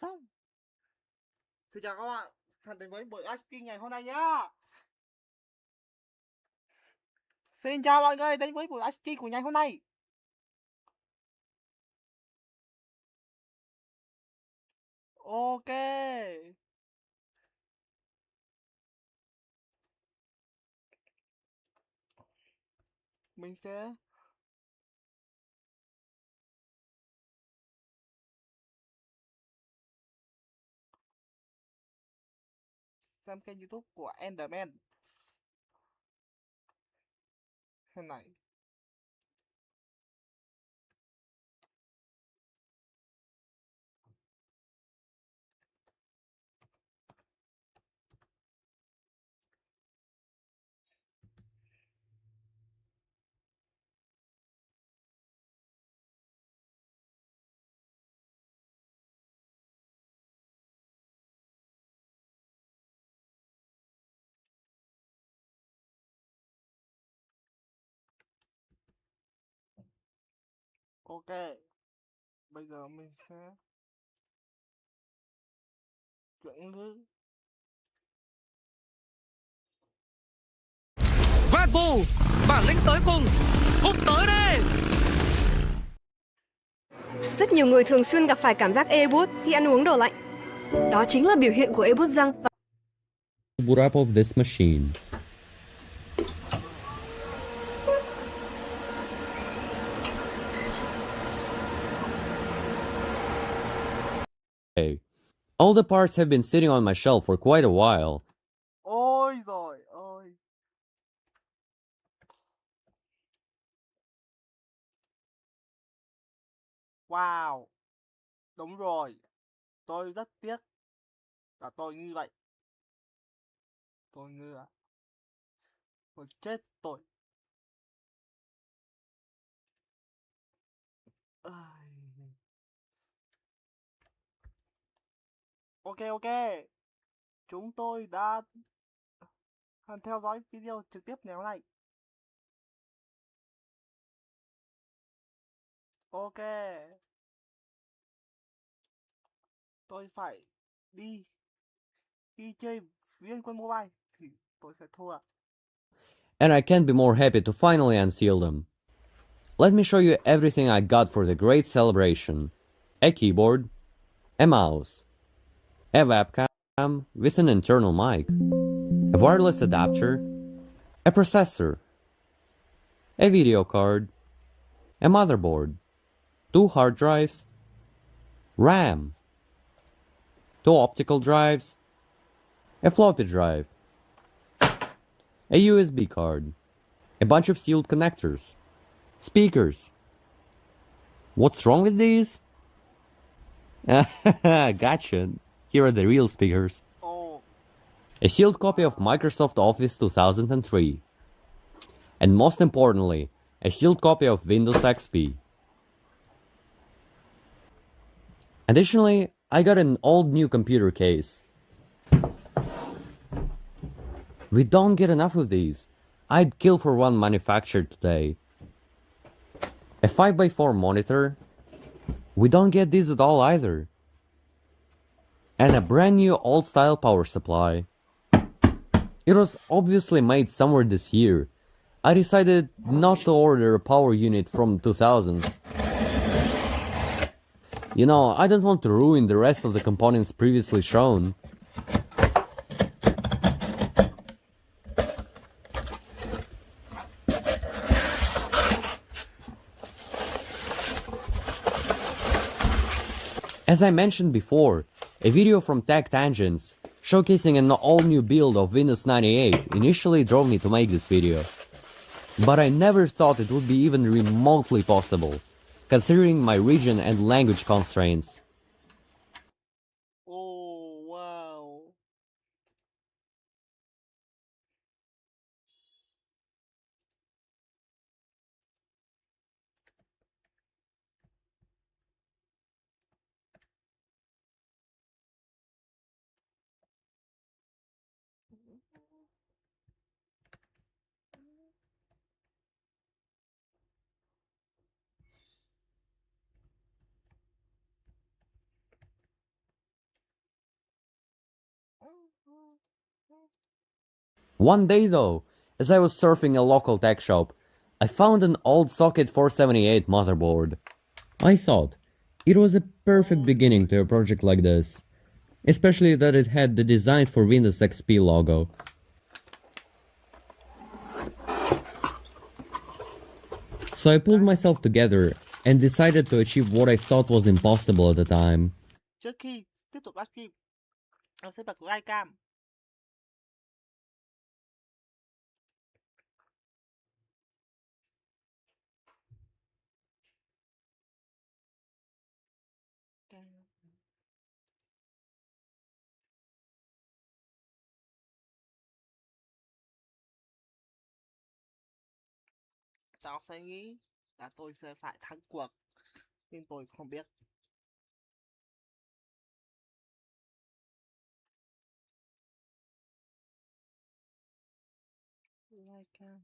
Xong. Xin chào các bạn, hãy đến với buổi livestream ngày hôm nay nhá. Xin chào mọi người đến với buổi livestream của ngày hôm nay. Ok. Mình sẽ xem kênh YouTube của Enderman. Thế này. Ok. Bây giờ mình sẽ chuyển ngữ. Phát bù, bản lĩnh tới cùng, hút tới đây. Rất nhiều người thường xuyên gặp phải cảm giác ê buốt khi ăn uống đồ lạnh. Đó chính là biểu hiện của ê buốt răng. Boot up of this machine. Hey, all the parts have been sitting on my shelf for quite a while. Ôi rồi ơi. Wow. Đúng rồi. Tôi rất tiếc là tôi như vậy. Tôi như là tôi chết tôi. Ai. Ok ok. Chúng tôi đã theo dõi video trực tiếp ngày hôm nay. Ok. Tôi phải đi đi chơi Viên Quân Mobile thì tôi sẽ thua. And I can't be more happy to finally unseal them. Let me show you everything I got for the great celebration. A keyboard, a mouse, a webcam with an internal mic, a wireless adapter, a processor, a video card, a motherboard, 2 hard drives, RAM, 2 optical drives, a floppy drive, a USB card, a bunch of sealed connectors, speakers. What's wrong with these? Gotcha. Here are the real speakers. Oh. A sealed copy of Microsoft Office 2003. And most importantly, a sealed copy of Windows XP. Additionally, I got an old new computer case. We don't get enough of these. I'd kill for one manufactured today. A 5x4 monitor. We don't get these at all either. And a brand new old style power supply. It was obviously made somewhere this year. I decided not to order a power unit from 2000s. You know, I don't want to ruin the rest of the components previously shown. As I mentioned before, a video from Tech Tangents showcasing an all-new build of Windows 98 initially drove me to make this video. But I never thought it would be even remotely possible, considering my region and language constraints. Oh wow. One day though, as I was surfing a local tech shop, I found an old socket 478 motherboard. I thought it was a perfect beginning to a project like this, especially that it had the design for Windows XP logo. So I pulled myself together and decided to achieve what I thought was impossible at the time. Trước khi tiếp tục livestream, em sẽ bật live cam. Tao sẽ nghĩ là tôi sẽ phải thắng cuộc, nhưng tôi không biết. Live cam.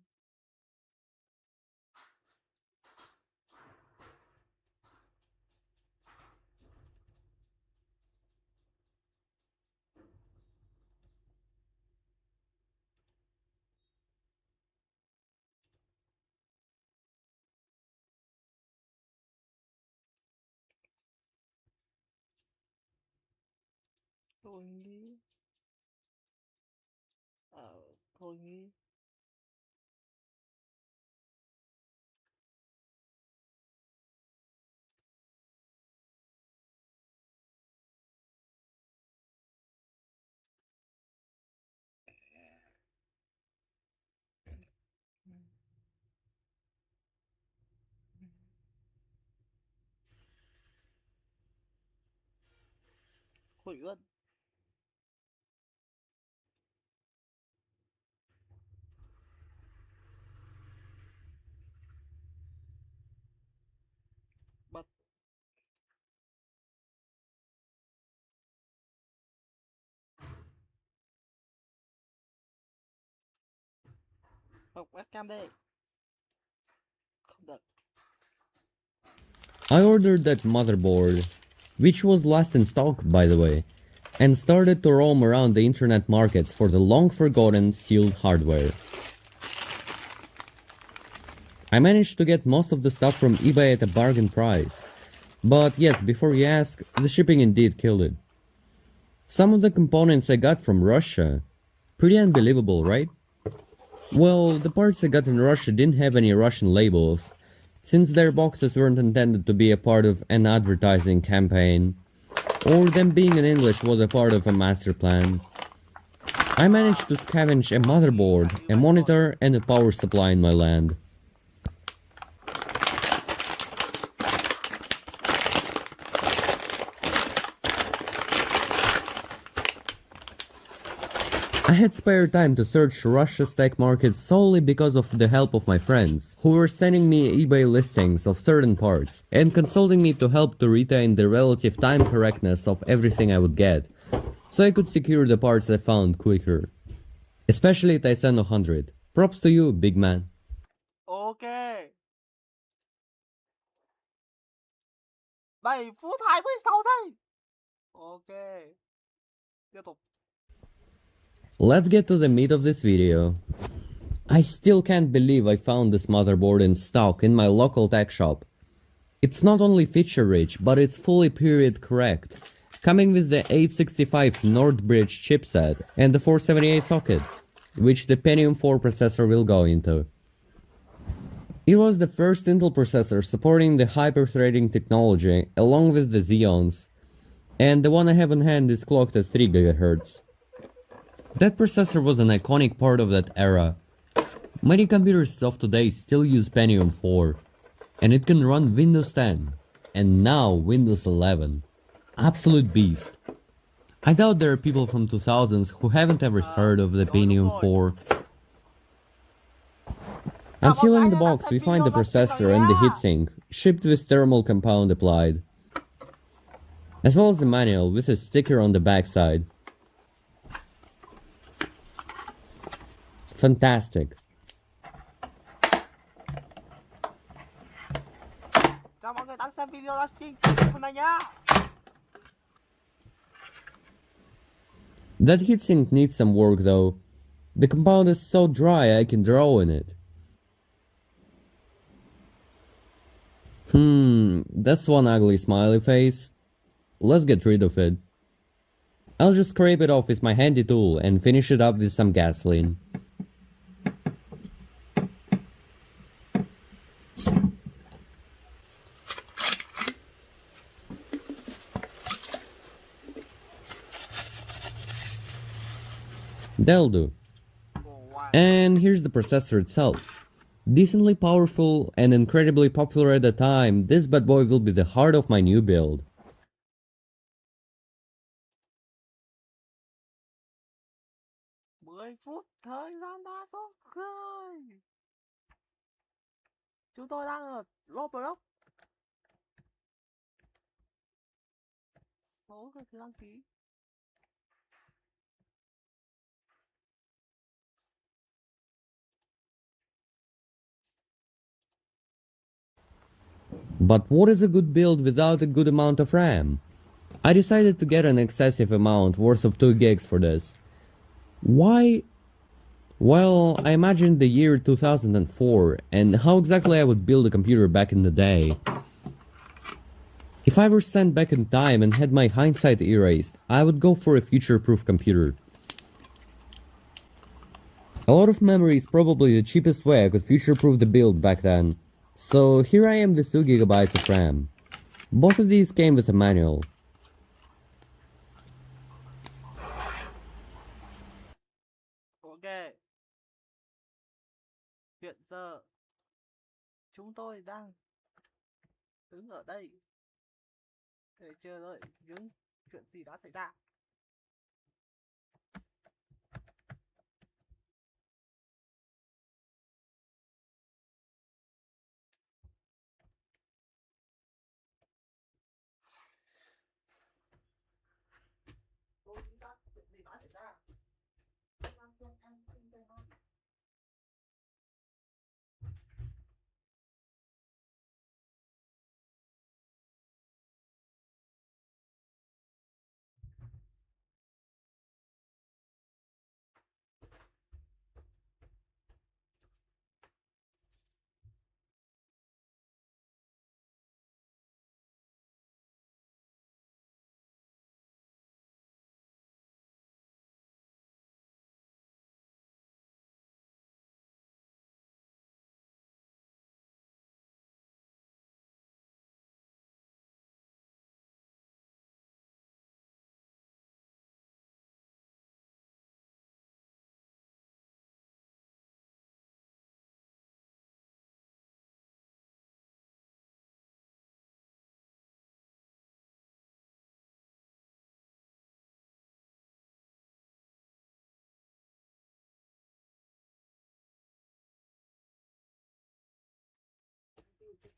Tôi nghĩ tôi nghĩ hủy luôn. Bật. Bật webcam đi. Không được. I ordered that motherboard, which was last in stock by the way, and started to roam around the internet markets for the long-forgotten sealed hardware. I managed to get most of the stuff from eBay at a bargain price, but yes, before you ask, the shipping indeed killed it. Some of the components I got from Russia. Pretty unbelievable, right? Well, the parts I got in Russia didn't have any Russian labels, since their boxes weren't intended to be a part of an advertising campaign, or them being in English was a part of a master plan. I managed to scavenge a motherboard, a monitor, and a power supply in my land. I had spare time to search Russia's tech market solely because of the help of my friends, who were sending me eBay listings of certain parts and consulting me to help to retain the relative time correctness of everything I would get, so I could secure the parts I found quicker. Especially Tyson 100. Props to you, big man. Ok. 7 phút 26 giây. Ok. Tiếp tục. Let's get to the meat of this video. I still can't believe I found this motherboard in stock in my local tech shop. It's not only feature rich, but it's fully period correct, coming with the 865 Northbridge chipset and the 478 socket, which the Pentium 4 processor will go into. It was the first Intel processor supporting the hyper-threading technology along with the Xeons, and the one I have on hand is clocked at 3 GHz. That processor was an iconic part of that era. Many computers of today still use Pentium 4, and it can run Windows 10, and now Windows 11. Absolute beast. I doubt there are people from 2000s who haven't ever heard of the Pentium 4. Unsealing the box, we find the processor and the heatsink, shipped with thermal compound applied, as well as the manual with a sticker on the backside. Fantastic. Chào mọi người đang xem video livestream hôm nay nhá. That heatsink needs some work though. The compound is so dry I can draw in it. That's one ugly smiley face. Let's get rid of it. I'll just scrape it off with my handy tool and finish it up with some gasoline. That'll do. And here's the processor itself. Decently powerful and incredibly popular at the time, this bad boy will be the heart of my new build. Phút thời gian đã số khơi. Chúng tôi đang ở Roblox. Số người đăng ký. But what is a good build without a good amount of RAM? I decided to get an excessive amount worth of 2 gigs for this. Why? Well, I imagined the year 2004 and how exactly I would build a computer back in the day. If I were sent back in time and had my hindsight erased, I would go for a future-proof computer. A lot of memory is probably the cheapest way I could future-proof the build back then. So here I am with 2 gigabytes of RAM. Both of these came with a manual. Ok. Hiện giờ chúng tôi đang đứng ở đây để chờ đợi những chuyện gì đã xảy ra. Tôi nghĩ ra chuyện gì đã xảy ra. Nam Phương em xin tên hơn.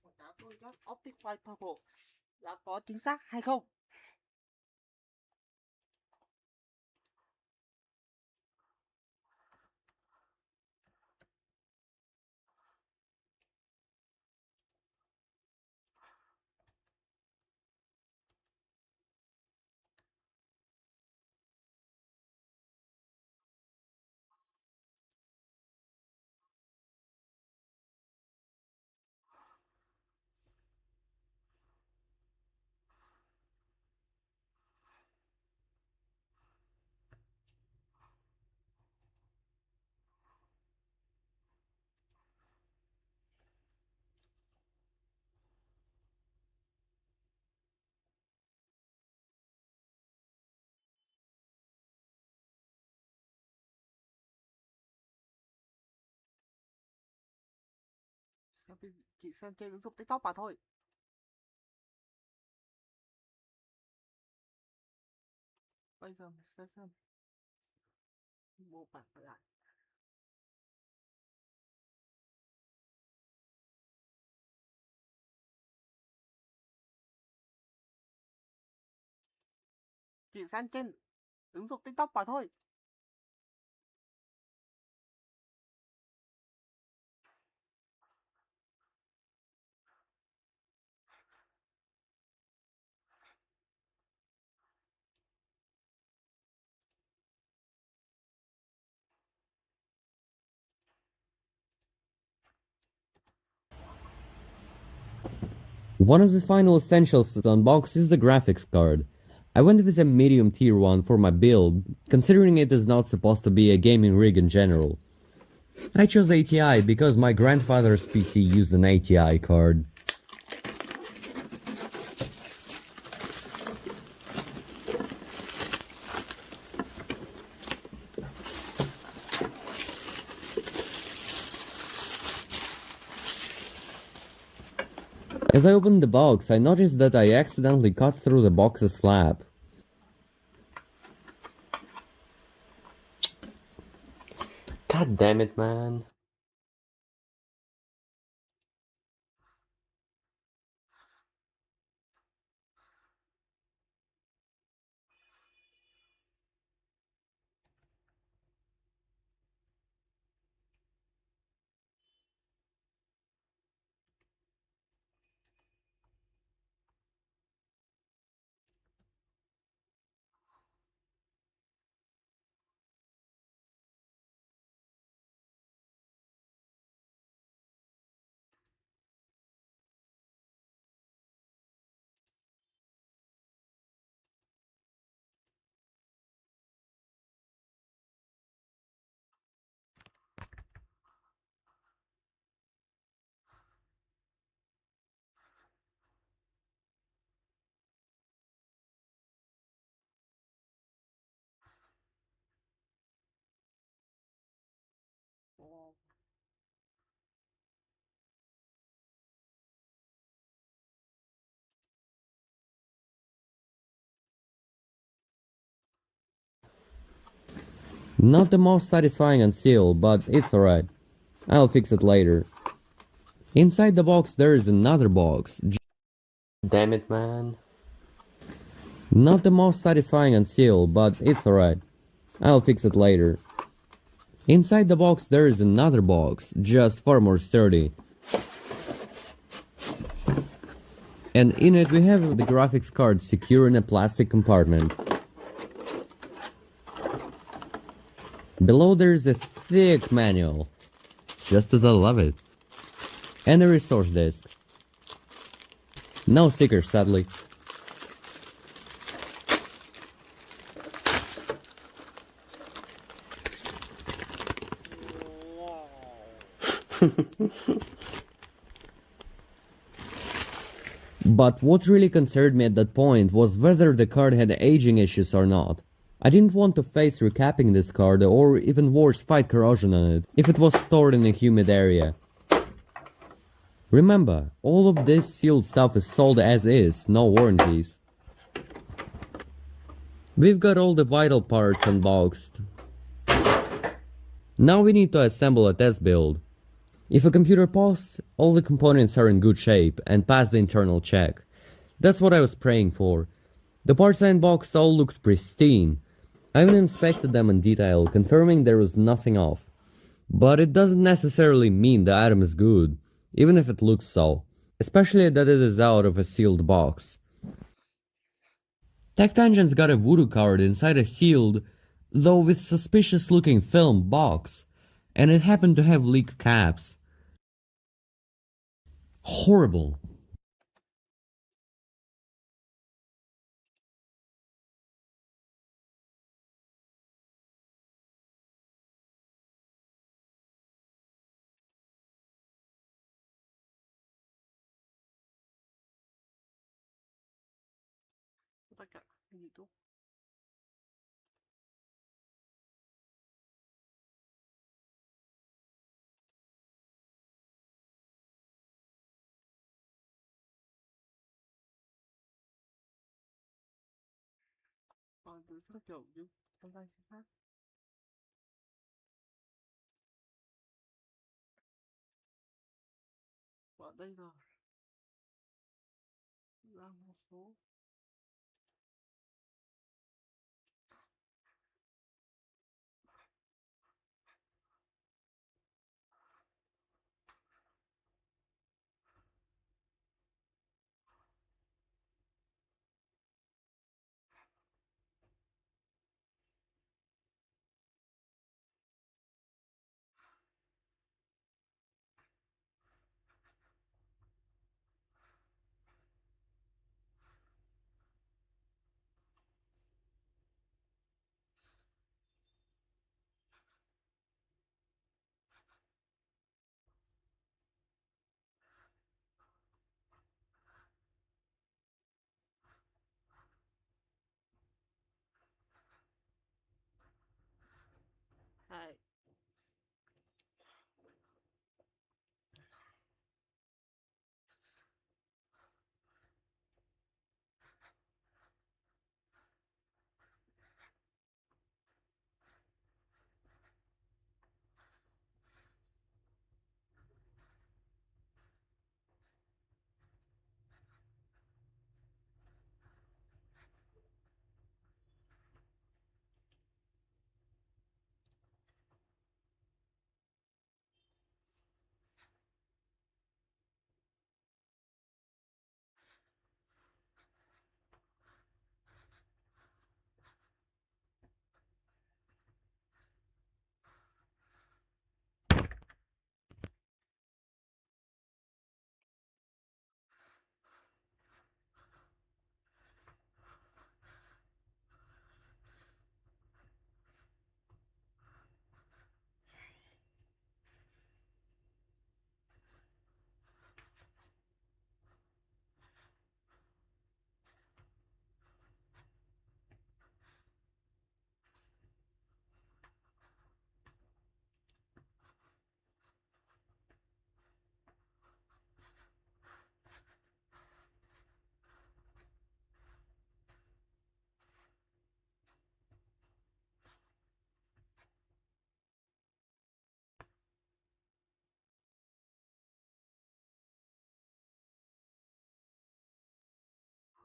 Quảng cáo tôi các Optic White Purple là có chính xác hay không? Chị xem trên ứng dụng TikTok mà thôi. Bây giờ mình sẽ xem mô bản lại. Chị xem trên ứng dụng TikTok mà thôi. One of the final essentials to unbox is the graphics card. I went with a medium tier one for my build, considering it is not supposed to be a gaming rig in general. I chose ATI because my grandfather's PC used an ATI card. As I opened the box, I noticed that I accidentally cut through the box's flap. God damn it, man. Not the most satisfying unseal, but it's alright. I'll fix it later. Inside the box there is another box. Damn it, man. Not the most satisfying unseal, but it's alright. I'll fix it later. Inside the box there is another box, just far more sturdy. And in it we have the graphics card secure in a plastic compartment. Below there is a thick manual, just as I love it, and a resource disk. No stickers, sadly. But what really concerned me at that point was whether the card had aging issues or not. I didn't want to face recapping this card, or even worse, fight corrosion on it, if it was stored in a humid area. Remember, all of this sealed stuff is sold as is, no warranties. We've got all the vital parts unboxed. Now we need to assemble a test build. If a computer paused, all the components are in good shape and pass the internal check. That's what I was praying for. The parts I unboxed all looked pristine. I even inspected them in detail, confirming there was nothing off. But it doesn't necessarily mean the item is good, even if it looks so. Especially that it is out of a sealed box. TechTangent's got a voodoo card inside a sealed, though with suspicious looking film box, and it happened to have leaked caps. Horrible. tất cả kênh YouTube. Từ rất kiểu như trong tay sẽ khác. Và đây là một số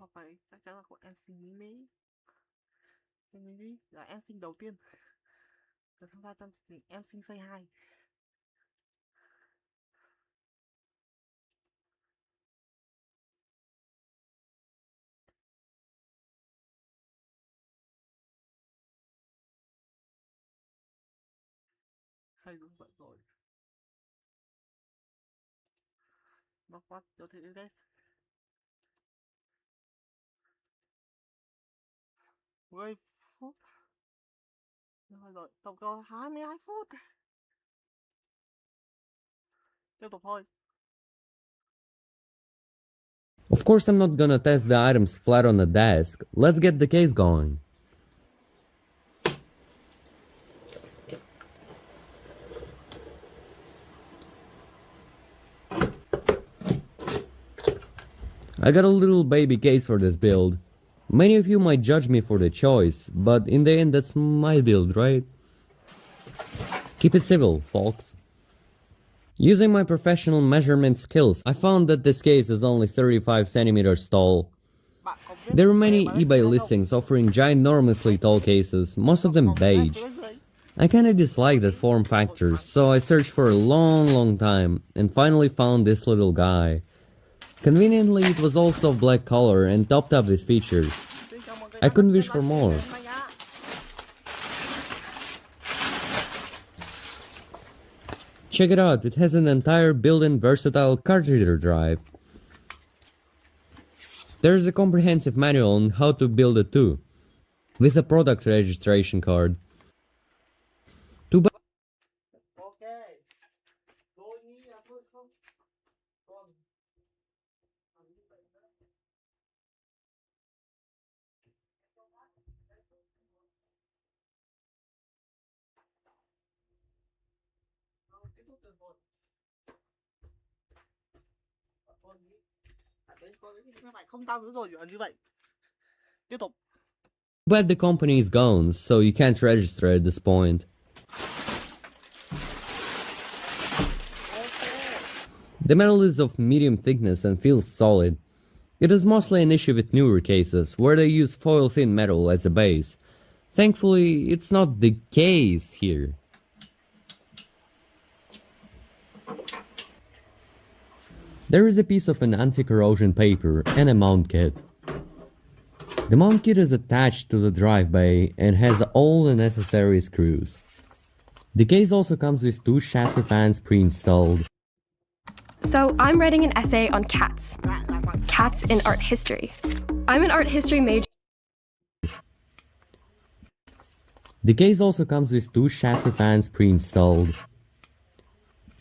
Không phải, chắc chắn là của em sinh Mimi. Em Mimi là em sinh đầu tiên được tham gia trong chương trình em sinh Say Hi. Hay đúng vậy rồi. Nó quá cho thế guys. Mười phút. Rồi, tổng cộng 22 phút. Tiếp tục thôi. Of course I'm not gonna test the items flat on the desk. Let's get the case going. I got a little baby case for this build. Many of you might judge me for the choice, but in the end that's my build, right? Keep it civil, folks. Using my professional measurement skills, I found that this case is only 35 centimeters tall. There are many eBay listings offering ginormously tall cases, most of them beige. I kinda dislike that form factor, so I searched for a long time and finally found this little guy. Conveniently, it was also of black color and topped up with features. I couldn't wish for more. Check it out, it has an entire built-in versatile card reader drive. There's a comprehensive manual on how to build it too, with a product registration card. Too bad. Không tao nữa rồi như vậy. Tiếp tục. But the company is gone, so you can't register at this point. The metal is of medium thickness and feels solid. It is mostly an issue with newer cases, where they use foil-thin metal as a base. Thankfully, it's not the case here. There is a piece of an anti-corrosion paper and a mount kit. The mount kit is attached to the drive bay and has all the necessary screws. The case also comes with 2 chassis fans pre-installed. So I'm writing an essay on cats. Cats in art history. I'm an art history major. The case also comes with 2 chassis fans pre-installed.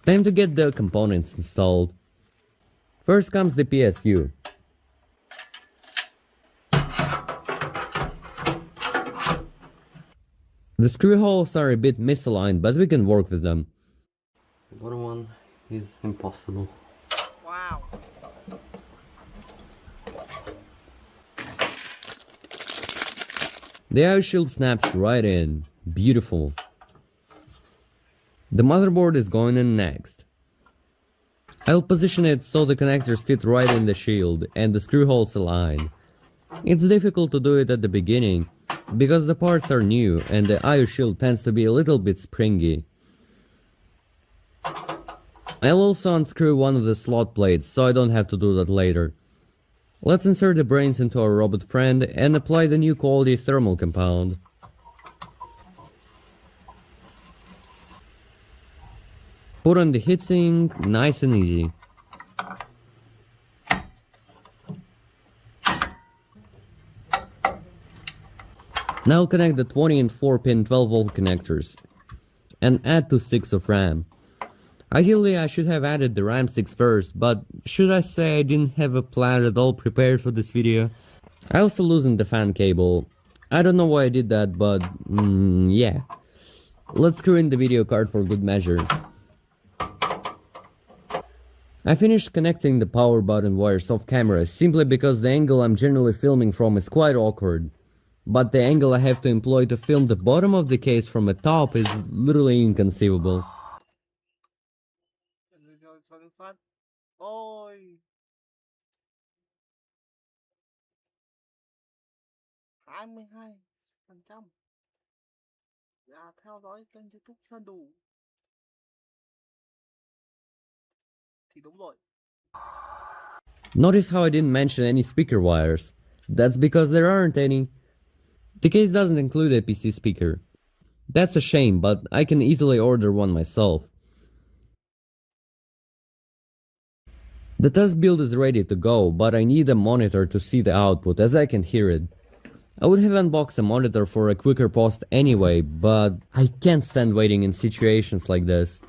Time to get the components installed. First comes the PSU. The screw holes are a bit misaligned, but we can work with them. The bottom one is impossible. Wow. The eye shield snaps right in. Beautiful. The motherboard is going in next. I'll position it so the connectors fit right in the shield and the screw holes align. It's difficult to do it at the beginning because the parts are new and the IO shield tends to be a little bit springy. I'll also unscrew one of the slot plates so I don't have to do that later. Let's insert the brains into our robot friend and apply the new quality thermal compound. Put on the heatsink, nice and easy. Now connect the 20 and 4-pin 12-volt connectors and add 2 sticks of RAM. Ideally I should have added the RAM sticks first, but should I say I didn't have a plan at all prepared for this video? I also loosened the fan cable. I don't know why I did that, but yeah. Let's screw in the video card for good measure. I finished connecting the power button wires off camera simply because the angle I'm generally filming from is quite awkward. But the angle I have to employ to film the bottom of the case from the top is literally inconceivable. Ôi. 22% là theo dõi kênh YouTube Sơn Đủ thì đúng rồi. Notice how I didn't mention any speaker wires. That's because there aren't any. The case doesn't include a PC speaker. That's a shame, but I can easily order one myself. The test build is ready to go, but I need a monitor to see the output, as I can hear it. I would have unboxed a monitor for a quicker post anyway, but I can't stand waiting in situations like this.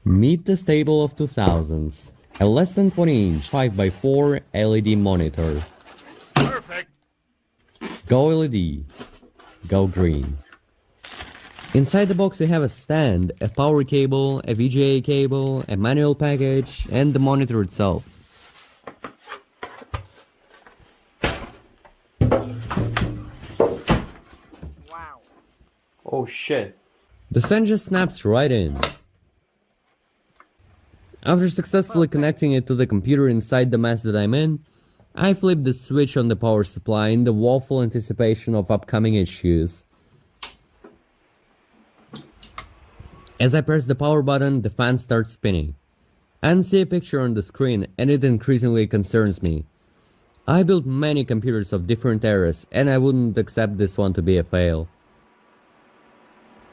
Meet the stable of 2000s. A less than 20-inch 5x4 LED monitor. Perfect. Go LED. Go green. Inside the box we have a stand, a power cable, a VGA cable, a manual package, and the monitor itself. Wow. Oh shit. The stand just snaps right in. After successfully connecting it to the computer inside the mess that I'm in, I flip the switch on the power supply in the woeful anticipation of upcoming issues. As I press the power button, the fan starts spinning. I can see a picture on the screen and it increasingly concerns me. I built many computers of different eras and I wouldn't accept this one to be a fail.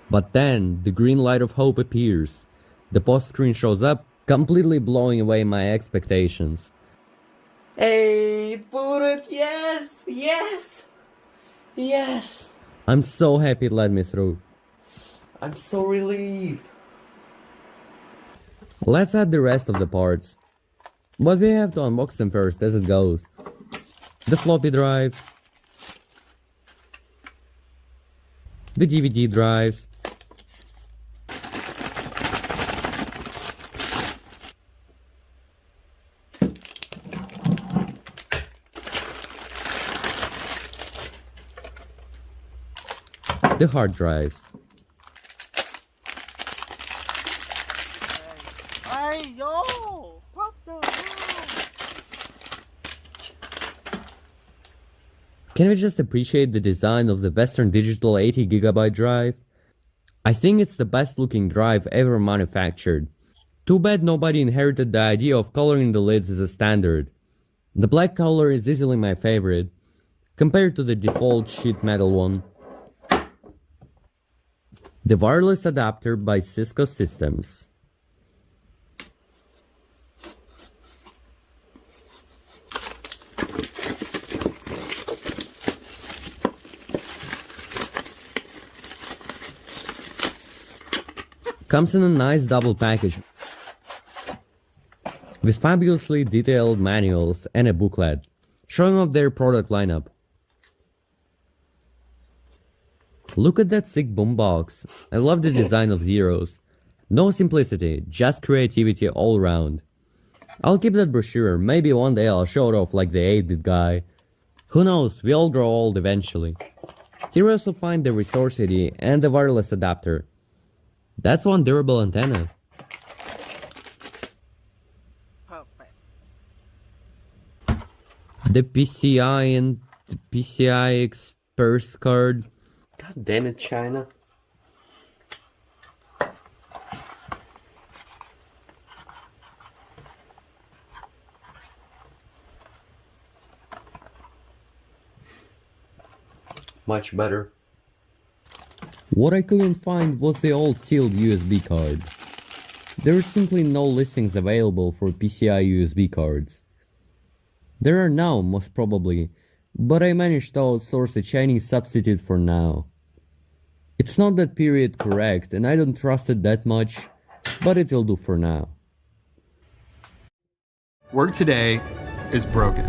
But then, the green light of hope appears. The post screen shows up, completely blowing away my expectations. Hey, put it, yes, yes, yes. I'm so happy it let me through. I'm so relieved. Let's add the rest of the parts. But we have to unbox them first as it goes. The floppy drive. The DVD drives. The hard drives. Hey, yo! What the hell? Can we just appreciate the design of the Western Digital 80GB drive? I think it's the best looking drive ever manufactured. Too bad nobody inherited the idea of coloring the lids as a standard. The black color is easily my favorite, compared to the default sheet metal one. The wireless adapter by Cisco Systems. Comes in a nice double package with fabulously detailed manuals and a booklet showing off their product lineup. Look at that sick boombox. I love the design of zeros. No simplicity, just creativity all around. I'll keep that brochure, maybe one day I'll show it off like the 8-bit guy. Who knows, we all grow old eventually. Here we also find the resource CD and the wireless adapter. That's one durable antenna. Perfect. The PCI and the PCI Express card. God damn it, China. Much better. What I couldn't find was the old sealed USB card. There are simply no listings available for PCI USB cards. There are now, most probably, but I managed to outsource a Chinese substitute for now. It's not that period correct and I don't trust it that much, but it will do for now. Work today is broken.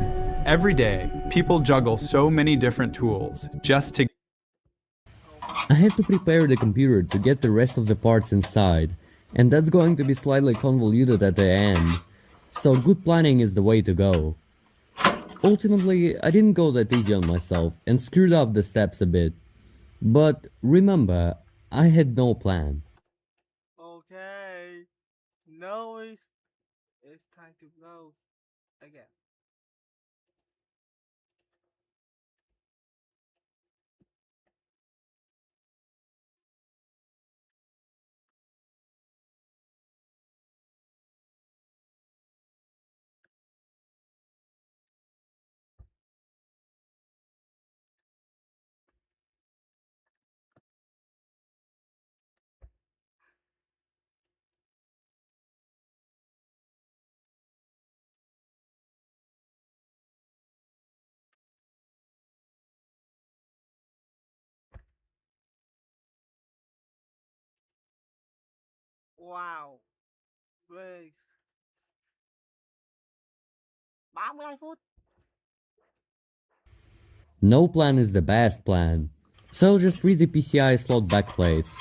Every day, people juggle so many different tools just to. I have to prepare the computer to get the rest of the parts inside, and that's going to be slightly convoluted at the end, so good planning is the way to go. Ultimately, I didn't go that easy on myself and screwed up the steps a bit. But remember, I had no plan. Okay. Now it's time to go again. Wow. Về 32 phút. No plan is the best plan, so I'll just read the PCI slot backplates.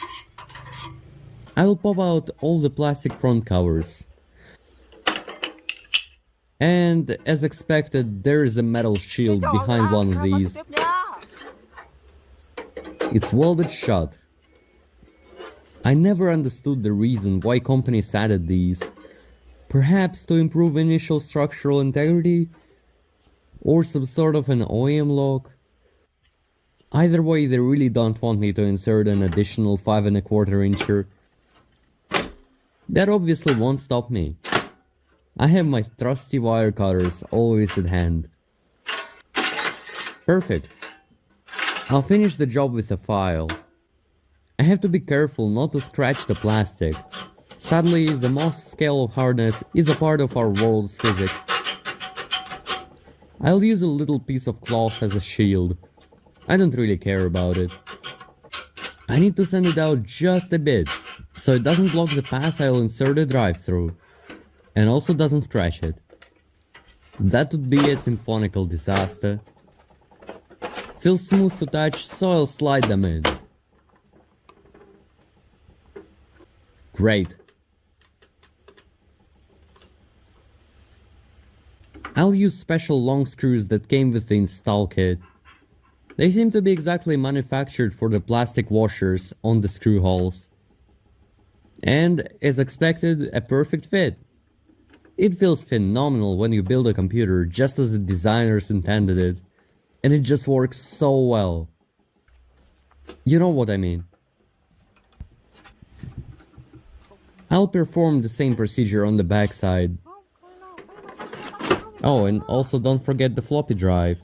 I will pop out all the plastic front covers. And as expected, there is a metal shield behind one of these. It's welded shut. I never understood the reason why companies added these. Perhaps to improve initial structural integrity? Or some sort of an OEM lock? Either way, they really don't want me to insert an additional 5 1/4 incher. That obviously won't stop me. I have my trusty wire cutters always at hand. Perfect. I'll finish the job with a file. I have to be careful not to scratch the plastic. Sadly, the Mohs scale of hardness is a part of our world's physics. I'll use a little piece of cloth as a shield. I don't really care about it. I need to sand it out just a bit, so it doesn't block the path I'll insert the drive through, and also doesn't scratch it. That would be a symphonical disaster. Feels smooth to touch, so I'll slide them in. Great. I'll use special long screws that came with the install kit. They seem to be exactly manufactured for the plastic washers on the screw holes. And, as expected, a perfect fit. It feels phenomenal when you build a computer just as the designers intended it, and it just works so well. You know what I mean. I'll perform the same procedure on the backside. Oh, and also don't forget the floppy drive.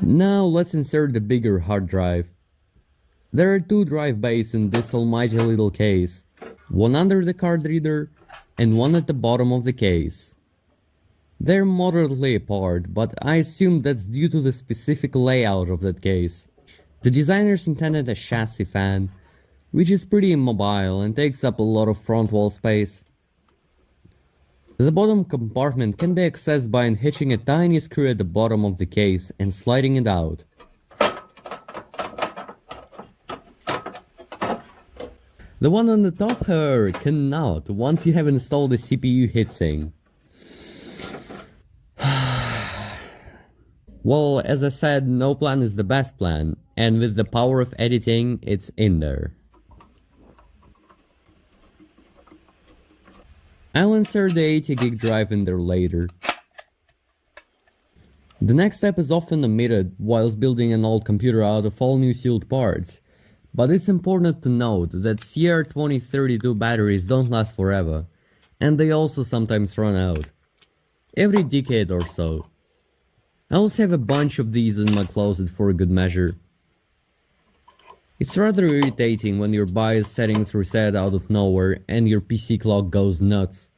Now let's insert the bigger hard drive. There are 2 drive bays in this almighty little case. One under the card reader and one at the bottom of the case. They're moderately apart, but I assume that's due to the specific layout of that case. The designers intended a chassis fan, which is pretty immobile and takes up a lot of front wall space. The bottom compartment can be accessed by unhitching a tiny screw at the bottom of the case and sliding it out. The one on the top, however, cannot once you have installed the CPU heatsink. Well, as I said, no plan is the best plan, and with the power of editing, it's in there. I'll insert the 80 gig drive in there later. The next step is often omitted whilst building an old computer out of all new sealed parts, but it's important to note that CR2032 batteries don't last forever, and they also sometimes run out. Every decade or so. I also have a bunch of these in my closet for a good measure. It's rather irritating when your BIOS settings reset out of nowhere and your PC clock goes nuts.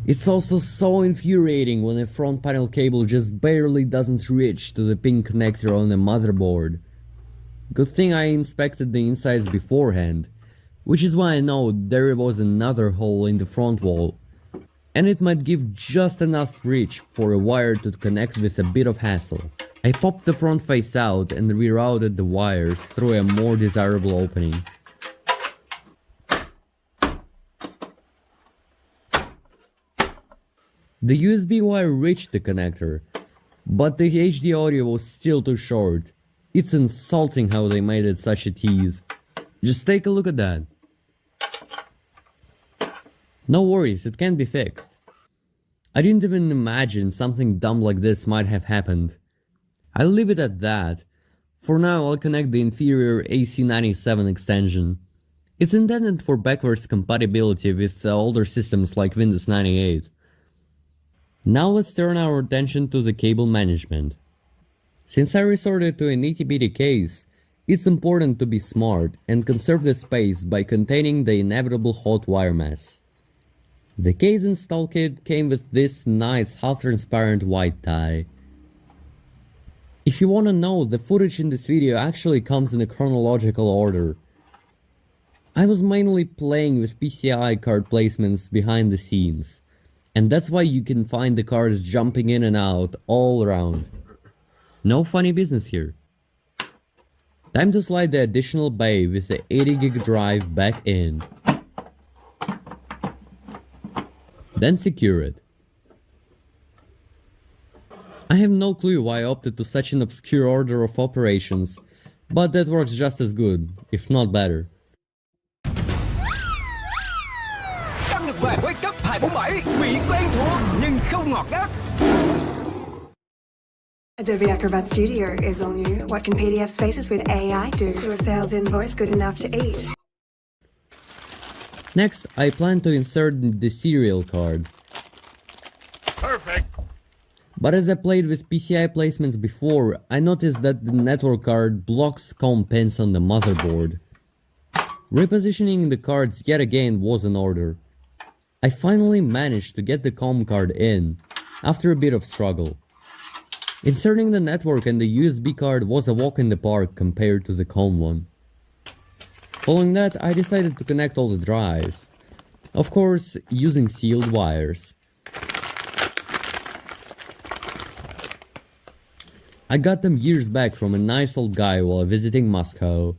It's also so infuriating when a front panel cable just barely doesn't reach to the pin connector on the motherboard. Good thing I inspected the insides beforehand, which is why I know there was another hole in the front wall, and it might give just enough reach for a wire to connect with a bit of hassle. I popped the front face out and rerouted the wires through a more desirable opening. The USB wire reached the connector, but the HD audio was still too short. It's insulting how they made it such a tease. Just take a look at that. No worries, it can be fixed. I didn't even imagine something dumb like this might have happened. I'll leave it at that. For now, I'll connect the inferior AC97 extension. It's intended for backwards compatibility with older systems like Windows 98. Now let's turn our attention to the cable management. Since I resorted to an itty-bitty case, it's important to be smart and conserve the space by containing the inevitable hot wire mess. The case install kit came with this nice half-transparent white tie. If you wanna know, the footage in this video actually comes in a chronological order. I was mainly playing with PCI card placements behind the scenes, and that's why you can find the cards jumping in and out all around. No funny business here. Time to slide the additional bay with the 80 gig drive back in. Then secure it. I have no clue why I opted to such an obscure order of operations, but that works just as good, if not better. Đăng được về với cấp 247, vị quen thuộc nhưng không ngọt ngát. Adobe Acrobat Studio is all new. What can PDF spaces with AI do to a sales invoice good enough to eat? Next, I plan to insert the serial card. Perfect. But as I played with PCI placements before, I noticed that the network card blocks COM pins on the motherboard. Repositioning the cards yet again was in order. I finally managed to get the COM card in, after a bit of struggle. Inserting the network and the USB card was a walk in the park compared to the COM one. Following that, I decided to connect all the drives. Of course, using sealed wires. I got them years back from a nice old guy while visiting Moscow.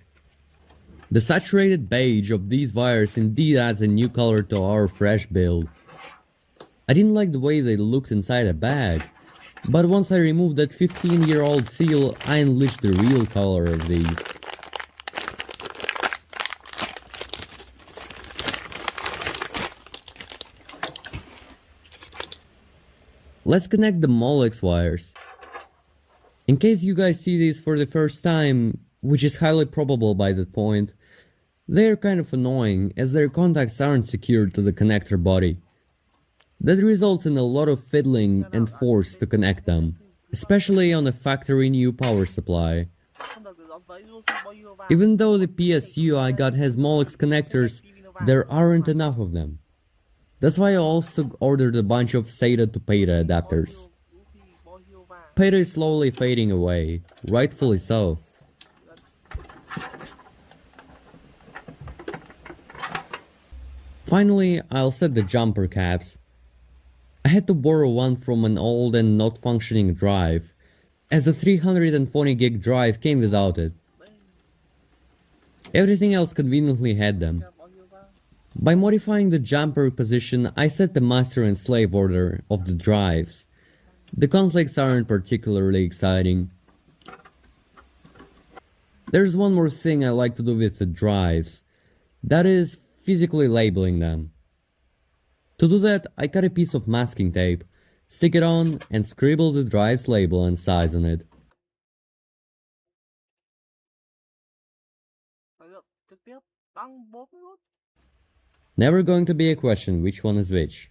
The saturated beige of these wires indeed adds a new color to our fresh build. I didn't like the way they looked inside a bag, but once I removed that 15-year-old seal, I unleashed the real color of these. Let's connect the Molex wires. In case you guys see these for the first time, which is highly probable by that point, they're kind of annoying as their contacts aren't secured to the connector body. That results in a lot of fiddling and force to connect them, especially on a factory new power supply. Even though the PSU I got has Molex connectors, there aren't enough of them. That's why I also ordered a bunch of SATA to PATA adapters. PATA is slowly fading away, rightfully so. Finally, I'll set the jumper caps. I had to borrow one from an old and not functioning drive, as the 340 gig drive came without it. Everything else conveniently had them. By modifying the jumper position, I set the master and slave order of the drives. The conflicts aren't particularly exciting. There's one more thing I like to do with the drives. That is, physically labeling them. To do that, I cut a piece of masking tape, stick it on, and scribble the drive's label and size on it. Trực tiếp tăng 4 nút. Never going to be a question which one is which.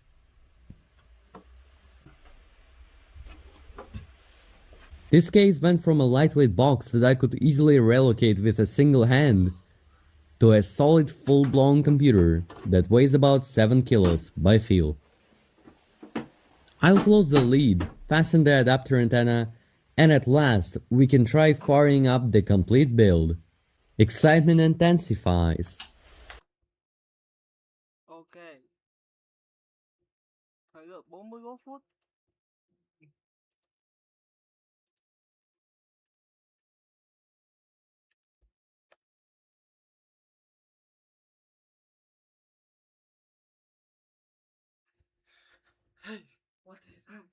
This case went from a lightweight box that I could easily relocate with a single hand to a solid full-blown computer that weighs about 7 kilos by feel. I'll close the lid, fasten the adapter antenna, and at last we can try firing up the complete build. Excitement intensifies. Ok. Thời lượng 41 phút. Hey, what is that?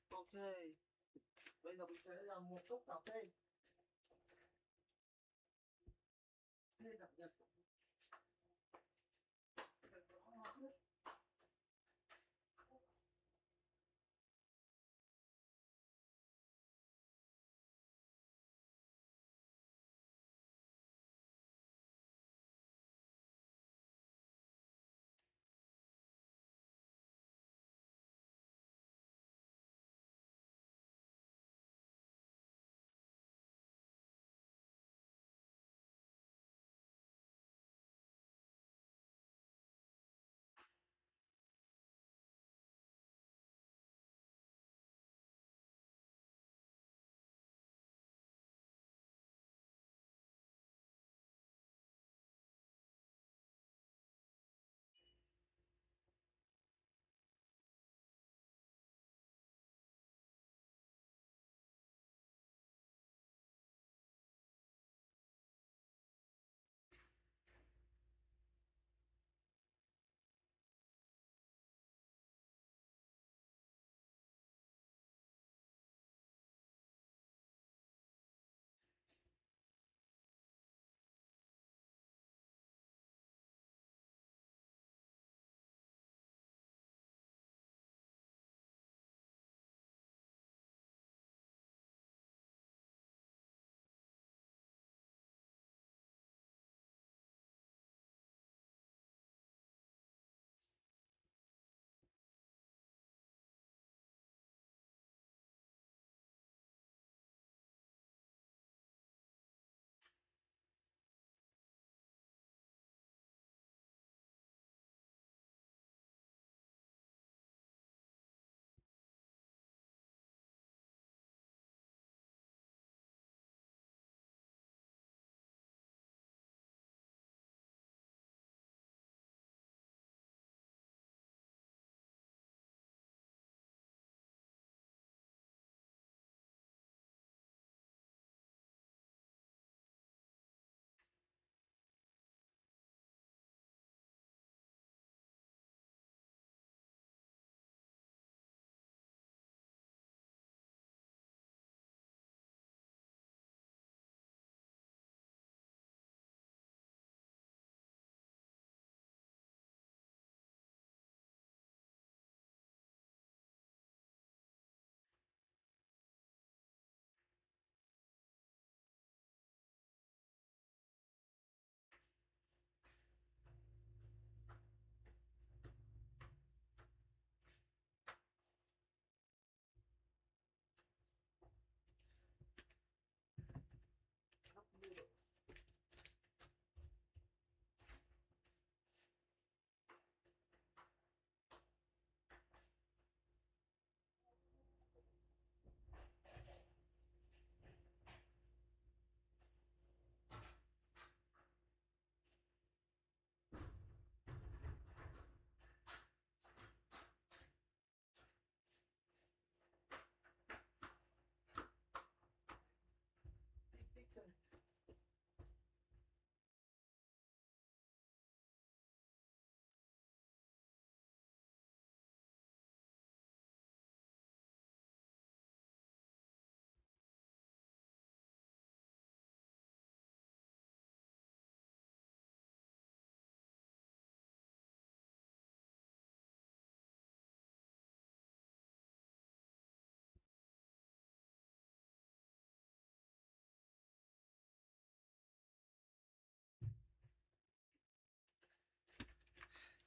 Ok, bây giờ mình sẽ làm một cốc cà phê.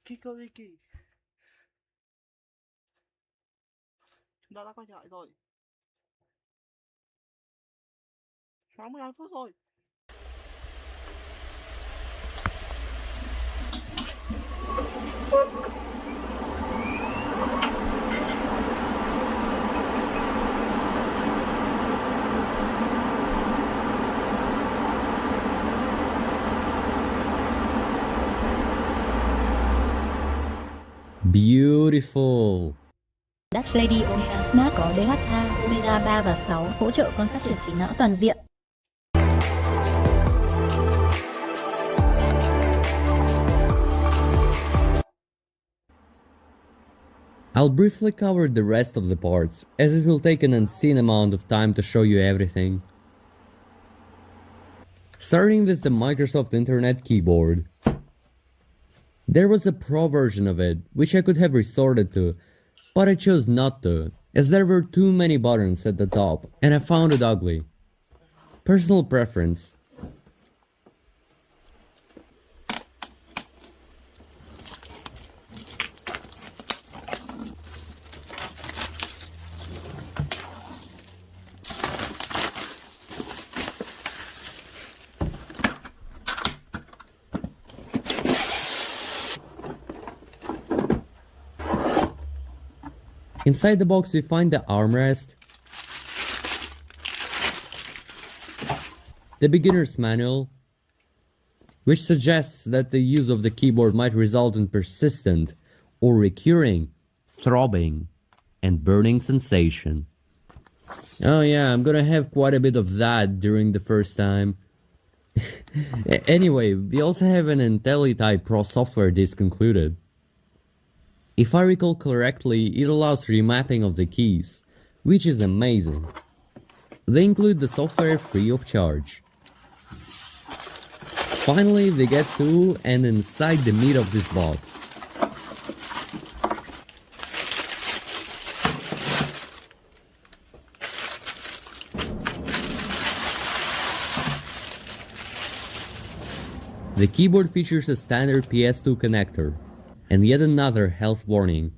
Kikoriki. Chúng ta đã quay trở lại rồi. 65 phút rồi. Beautiful. Dash Lady Omega Smart có DHA, Omega 3 và 6 hỗ trợ con phát triển trí não toàn diện. I'll briefly cover the rest of the parts, as it will take an insane amount of time to show you everything. Starting with the Microsoft Internet keyboard. There was a pro version of it, which I could have resorted to, but I chose not to, as there were too many buttons at the top, and I found it ugly. Personal preference. Inside the box we find the armrest, the beginner's manual, which suggests that the use of the keyboard might result in persistent or recurring throbbing and burning sensation. Oh yeah, I'm gonna have quite a bit of that during the first time. Anyway, we also have an IntelliType Pro software disk included. If I recall correctly, it allows remapping of the keys, which is amazing. They include the software free of charge. Finally, we get to and inside the meat of this box. The keyboard features a standard PS2 connector, and yet another health warning,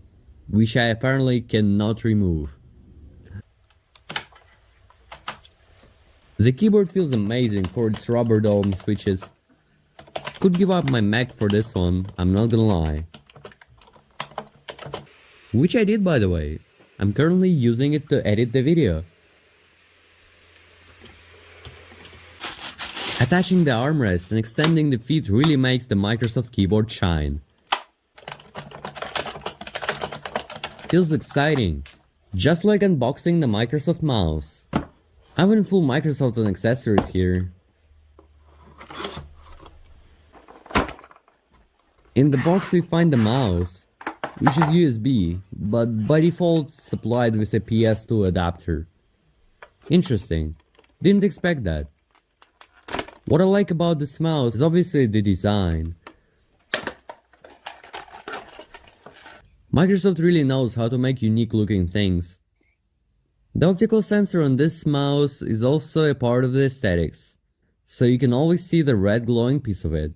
which I apparently cannot remove. The keyboard feels amazing for its rubber dome switches. Could give up my Mac for this one, I'm not gonna lie. Which I did, by the way. I'm currently using it to edit the video. Attaching the armrest and extending the feet really makes the Microsoft keyboard shine. Feels exciting, just like unboxing the Microsoft mouse. I went full Microsoft on accessories here. In the box we find the mouse, which is USB, but by default supplied with a PS2 adapter. Interesting, didn't expect that. What I like about this mouse is obviously the design. Microsoft really knows how to make unique looking things. The optical sensor on this mouse is also a part of the aesthetics, so you can always see the red glowing piece of it.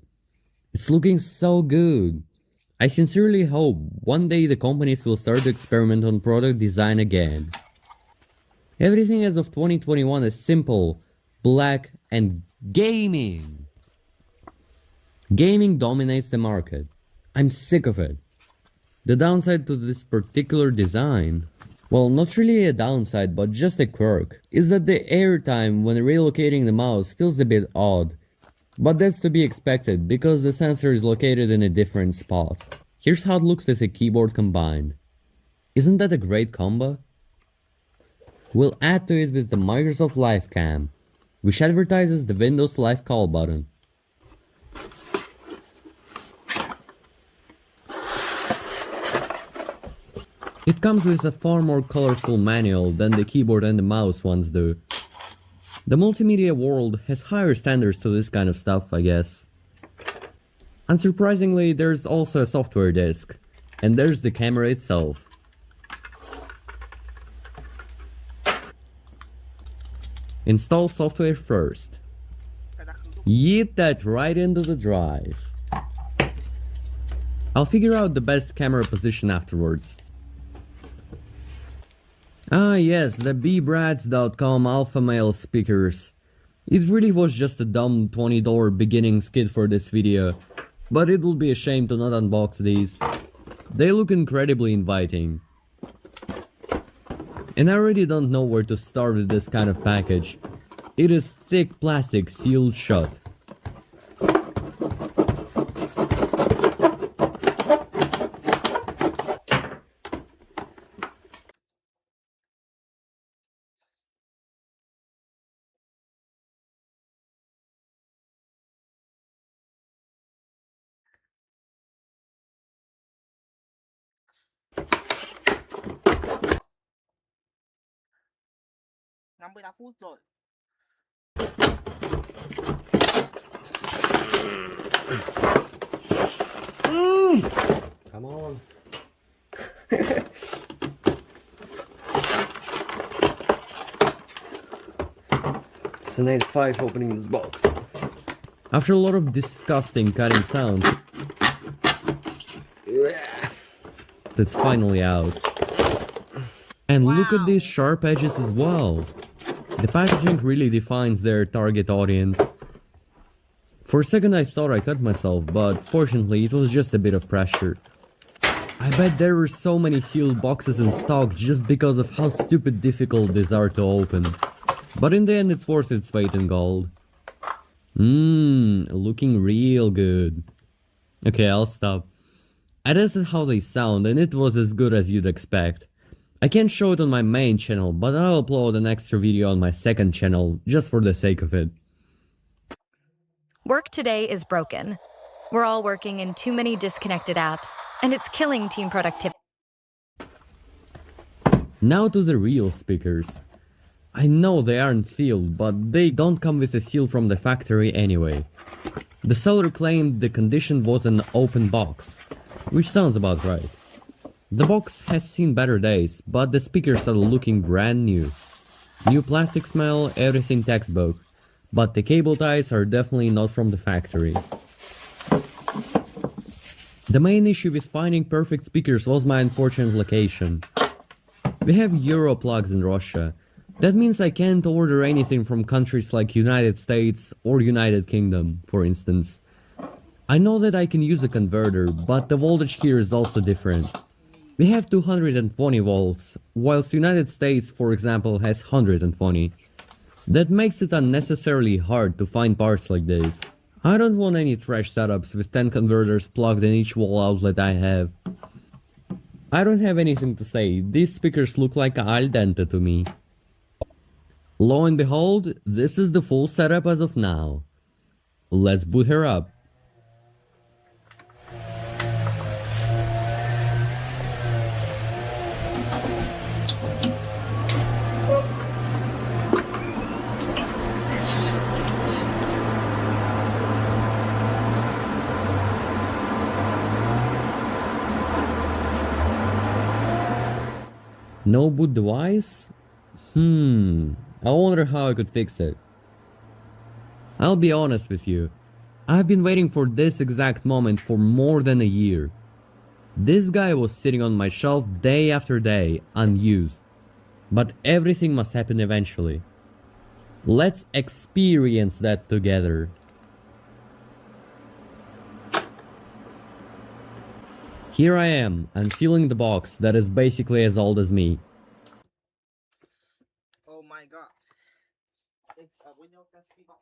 It's looking so good. I sincerely hope one day the companies will start to experiment on product design again. Everything as of 2021 is simple, black, and gaming. Gaming dominates the market. I'm sick of it. The downside to this particular design, well, not really a downside, but just a quirk, is that the airtime when relocating the mouse feels a bit odd. But that's to be expected, because the sensor is located in a different spot. Here's how it looks with the keyboard combined. Isn't that a great combo? We'll add to it with the Microsoft Live Cam, which advertises the Windows Live Call button. It comes with a far more colorful manual than the keyboard and the mouse ones do. The multimedia world has higher standards to this kind of stuff, I guess. Unsurprisingly, there's also a software disk, and there's the camera itself. Install software first. Yeet that right into the drive. I'll figure out the best camera position afterwards. Ah yes, the bbrats.com alpha male speakers. It really was just a dumb $20 beginnings kit for this video, but it would be a shame to not unbox these. They look incredibly inviting. And I already don't know where to start with this kind of package. It is thick plastic sealed shut. 58 phút rồi. Come on. It's an 85 opening this box. After a lot of disgusting cutting sounds, it's finally out. And look at these sharp edges as well. The packaging really defines their target audience. For a second I thought I cut myself, but fortunately it was just a bit of pressure. I bet there were so many sealed boxes in stock just because of how stupid difficult these are to open. But in the end it's worth its weight in gold. Looking real good. Okay, I'll stop. I tested how they sound and it was as good as you'd expect. I can't show it on my main channel, but I'll upload an extra video on my second channel just for the sake of it. Work today is broken. We're all working in too many disconnected apps, and it's killing team productivity. Now to the real speakers. I know they aren't sealed, but they don't come with a seal from the factory anyway. The seller claimed the condition was an open box, which sounds about right. The box has seen better days, but the speakers are looking brand new. New plastic smell, everything textbook, but the cable ties are definitely not from the factory. The main issue with finding perfect speakers was my unfortunate location. We have Euro plugs in Russia. That means I can't order anything from countries like United States or United Kingdom, for instance. I know that I can use a converter, but the voltage here is also different. We have 220 volts, whilst United States, for example, has 120. That makes it unnecessarily hard to find parts like this. I don't want any trash setups with 10 converters plugged in each wall outlet I have. I don't have anything to say, these speakers look like al dente to me. Lo and behold, this is the full setup as of now. Let's boot her up. No boot device? I wonder how I could fix it. I'll be honest with you. I've been waiting for this exact moment for more than a year. This guy was sitting on my shelf day after day, unused. But everything must happen eventually. Let's experience that together. Here I am, unsealing the box that is basically as old as me. Oh my god. It's a Windows SP box.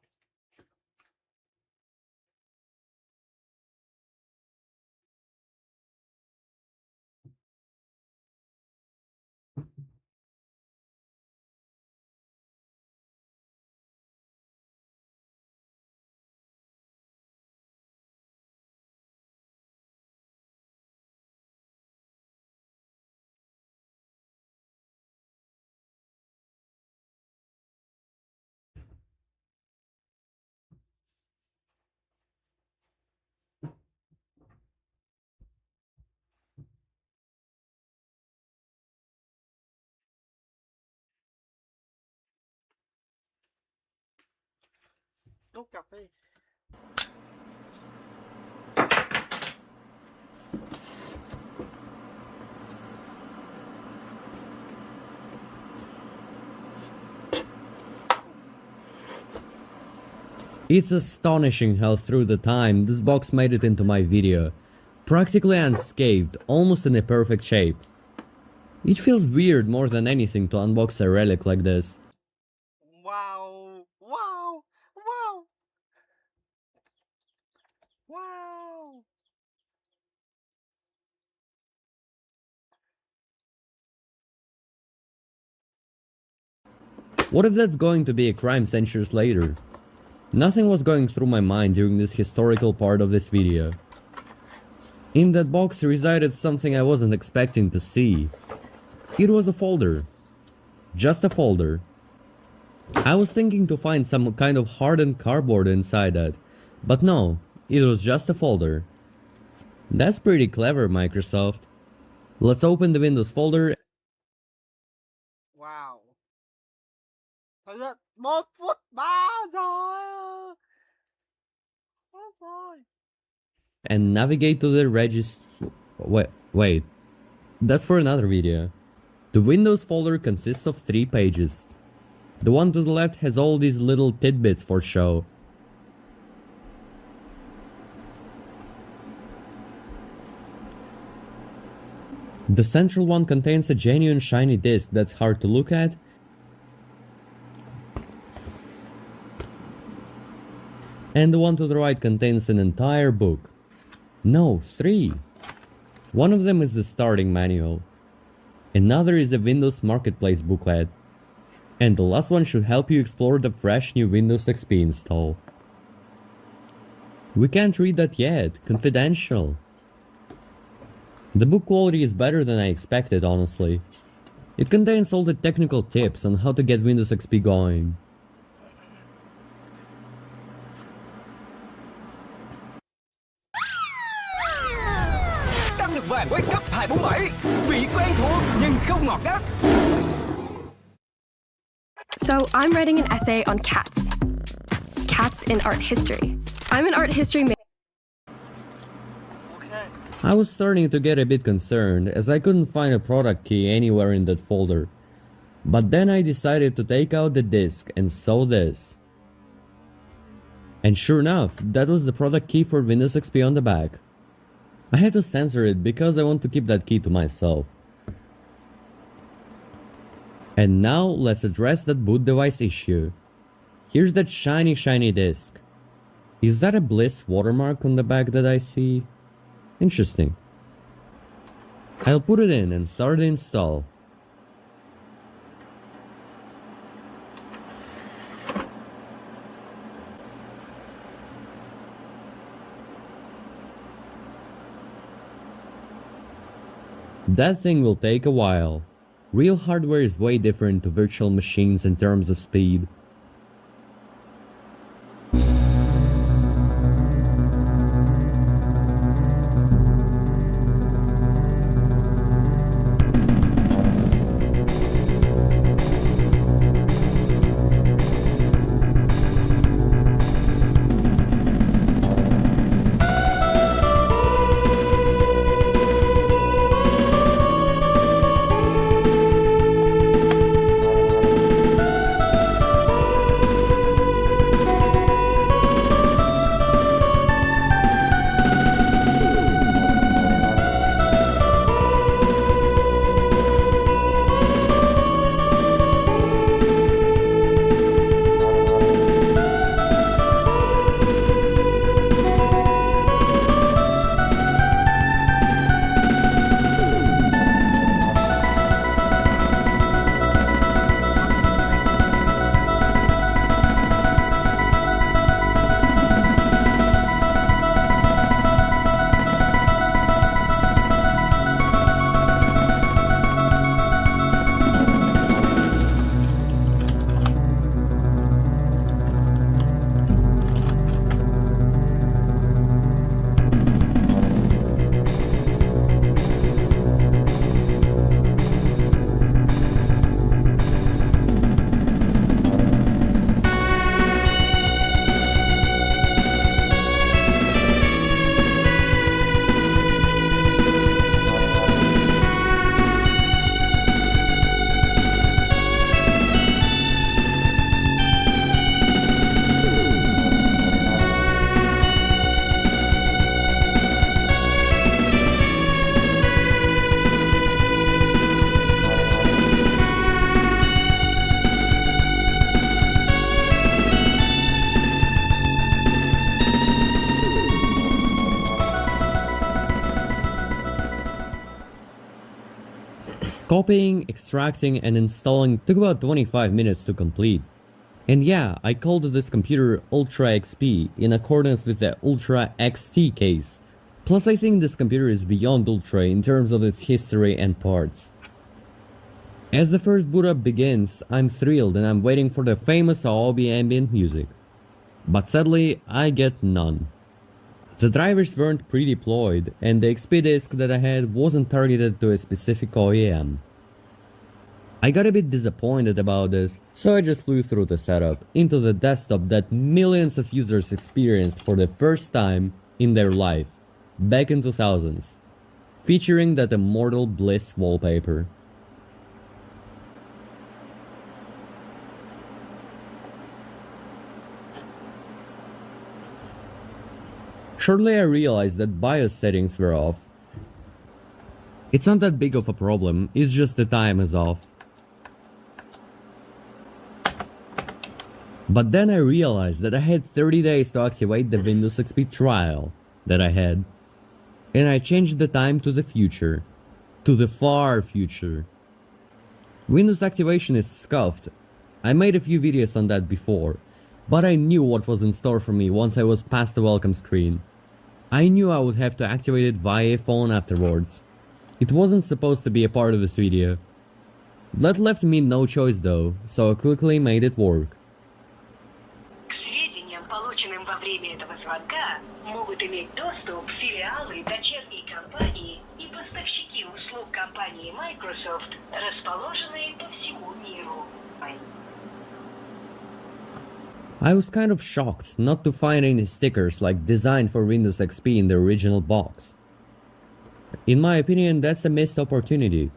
Cốc cà phê. It's astonishing how through the time this box made it into my video. Practically unscathed, almost in a perfect shape. It feels weird more than anything to unbox a relic like this. Wow. Wow. Wow. Wow. What if that's going to be a crime centuries later? Nothing was going through my mind during this historical part of this video. In that box resided something I wasn't expecting to see. It was a folder. Just a folder. I was thinking to find some kind of hardened cardboard inside that, but no, it was just a folder. That's pretty clever, Microsoft. Let's open the Windows folder. Wow. Thời gian 1 phút 3 rồi. Hết rồi. And navigate to the registry. Wait, that's for another video. The Windows folder consists of 3 pages. The one to the left has all these little tidbits for show. The central one contains a genuine shiny disc that's hard to look at. And the one to the right contains an entire book. No, 3. One of them is the starting manual. Another is the Windows Marketplace booklet. And the last one should help you explore the fresh new Windows XP install. We can't read that yet, confidential. The book quality is better than I expected, honestly. It contains all the technical tips on how to get Windows XP going. Tăng lực vàng quay cấp 247, vị quen thuộc nhưng không ngọt ngắt. So I'm writing an essay on cats. Cats in art history. I'm an art history major. I was starting to get a bit concerned as I couldn't find a product key anywhere in that folder. But then I decided to take out the disk and saw this. And sure enough, that was the product key for Windows XP on the back. I had to censor it because I want to keep that key to myself. And now let's address that boot device issue. Here's that shiny disk. Is that a Bliss watermark on the back that I see? Interesting. I'll put it in and start the install. That thing will take a while. Real hardware is way different to virtual machines in terms of speed. Copying, extracting, and installing took about 25 minutes to complete. And yeah, I called this computer Ultra XP in accordance with the Ultra XT case. Plus I think this computer is beyond Ultra in terms of its history and parts. As the first boot up begins, I'm thrilled and I'm waiting for the famous Aobi ambient music. But sadly, I get none. The drivers weren't pre-deployed and the XP disk that I had wasn't targeted to a specific OEM. I got a bit disappointed about this, so I just flew through the setup into the desktop that millions of users experienced for the first time in their life, back in 2000s, featuring that immortal Bliss wallpaper. Shortly I realized that BIOS settings were off. It's not that big of a problem, it's just the time is off. But then I realized that I had 30 days to activate the Windows XP trial that I had. And I changed the time to the future. To the far future. Windows activation is scuffed. I made a few videos on that before, but I knew what was in store for me once I was past the welcome screen. I knew I would have to activate it via phone afterwards. It wasn't supposed to be a part of this video. That left me no choice though, so I quickly made it work. К сведениям, полученным во время этого звонка, могут иметь доступ филиалы дочерней компании и поставщики услуг компании Microsoft, расположенные по всему миру. I was kind of shocked not to find any stickers like designed for Windows XP in the original box. In my opinion, that's a missed opportunity.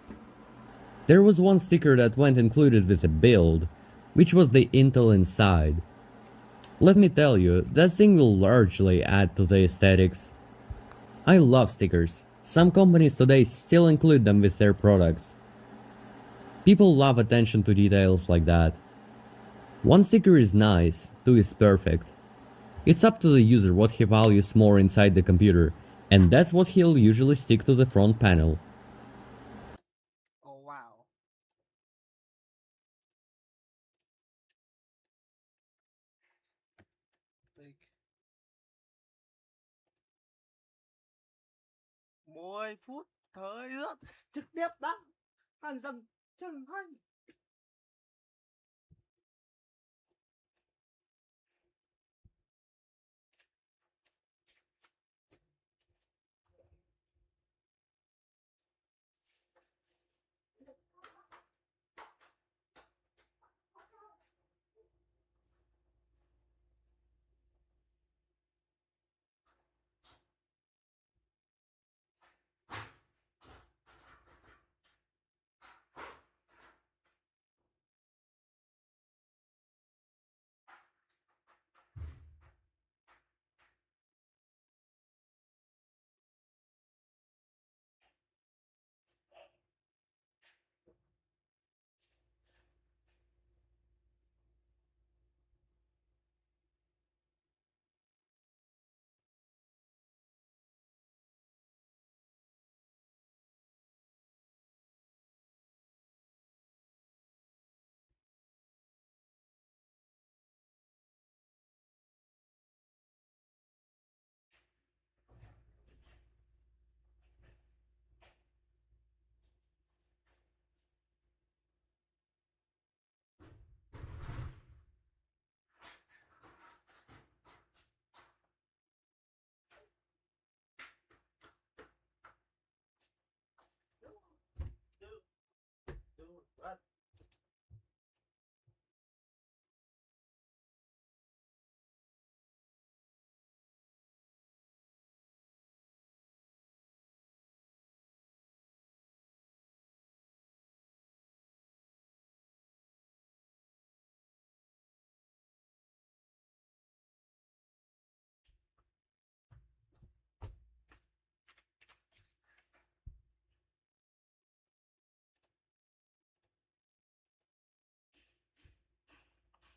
There was one sticker that went included with the build, which was the Intel inside. Let me tell you, that thing will largely add to the aesthetics. I love stickers. Some companies today still include them with their products. People love attention to details like that. One sticker is nice, two is perfect. It's up to the user what he values more inside the computer, and that's what he'll usually stick to the front panel. Oh wow. Big. 10 phút thời lượng trực tiếp đăng hàng dần chân hành.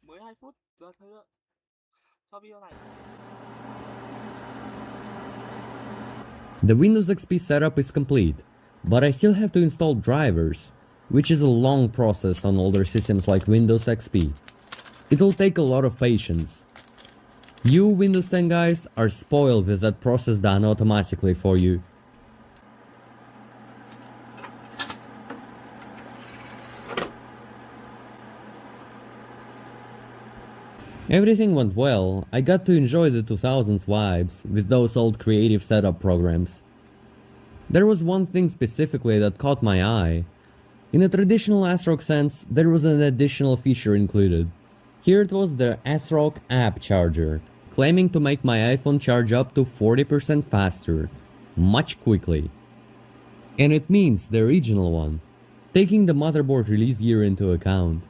Mới 2 phút và thời lượng cho video này. The Windows XP setup is complete, but I still have to install drivers, which is a long process on older systems like Windows XP. It'll take a lot of patience. You Windows 10 guys are spoiled with that process done automatically for you. Everything went well. I got to enjoy the 2000s vibes with those old creative setup programs. There was one thing specifically that caught my eye. In a traditional ASRock sense, there was an additional feature included. Here it was the ASRock app charger, claiming to make my iPhone charge up to 40% faster, much quickly. And it means the original one, taking the motherboard release year into account.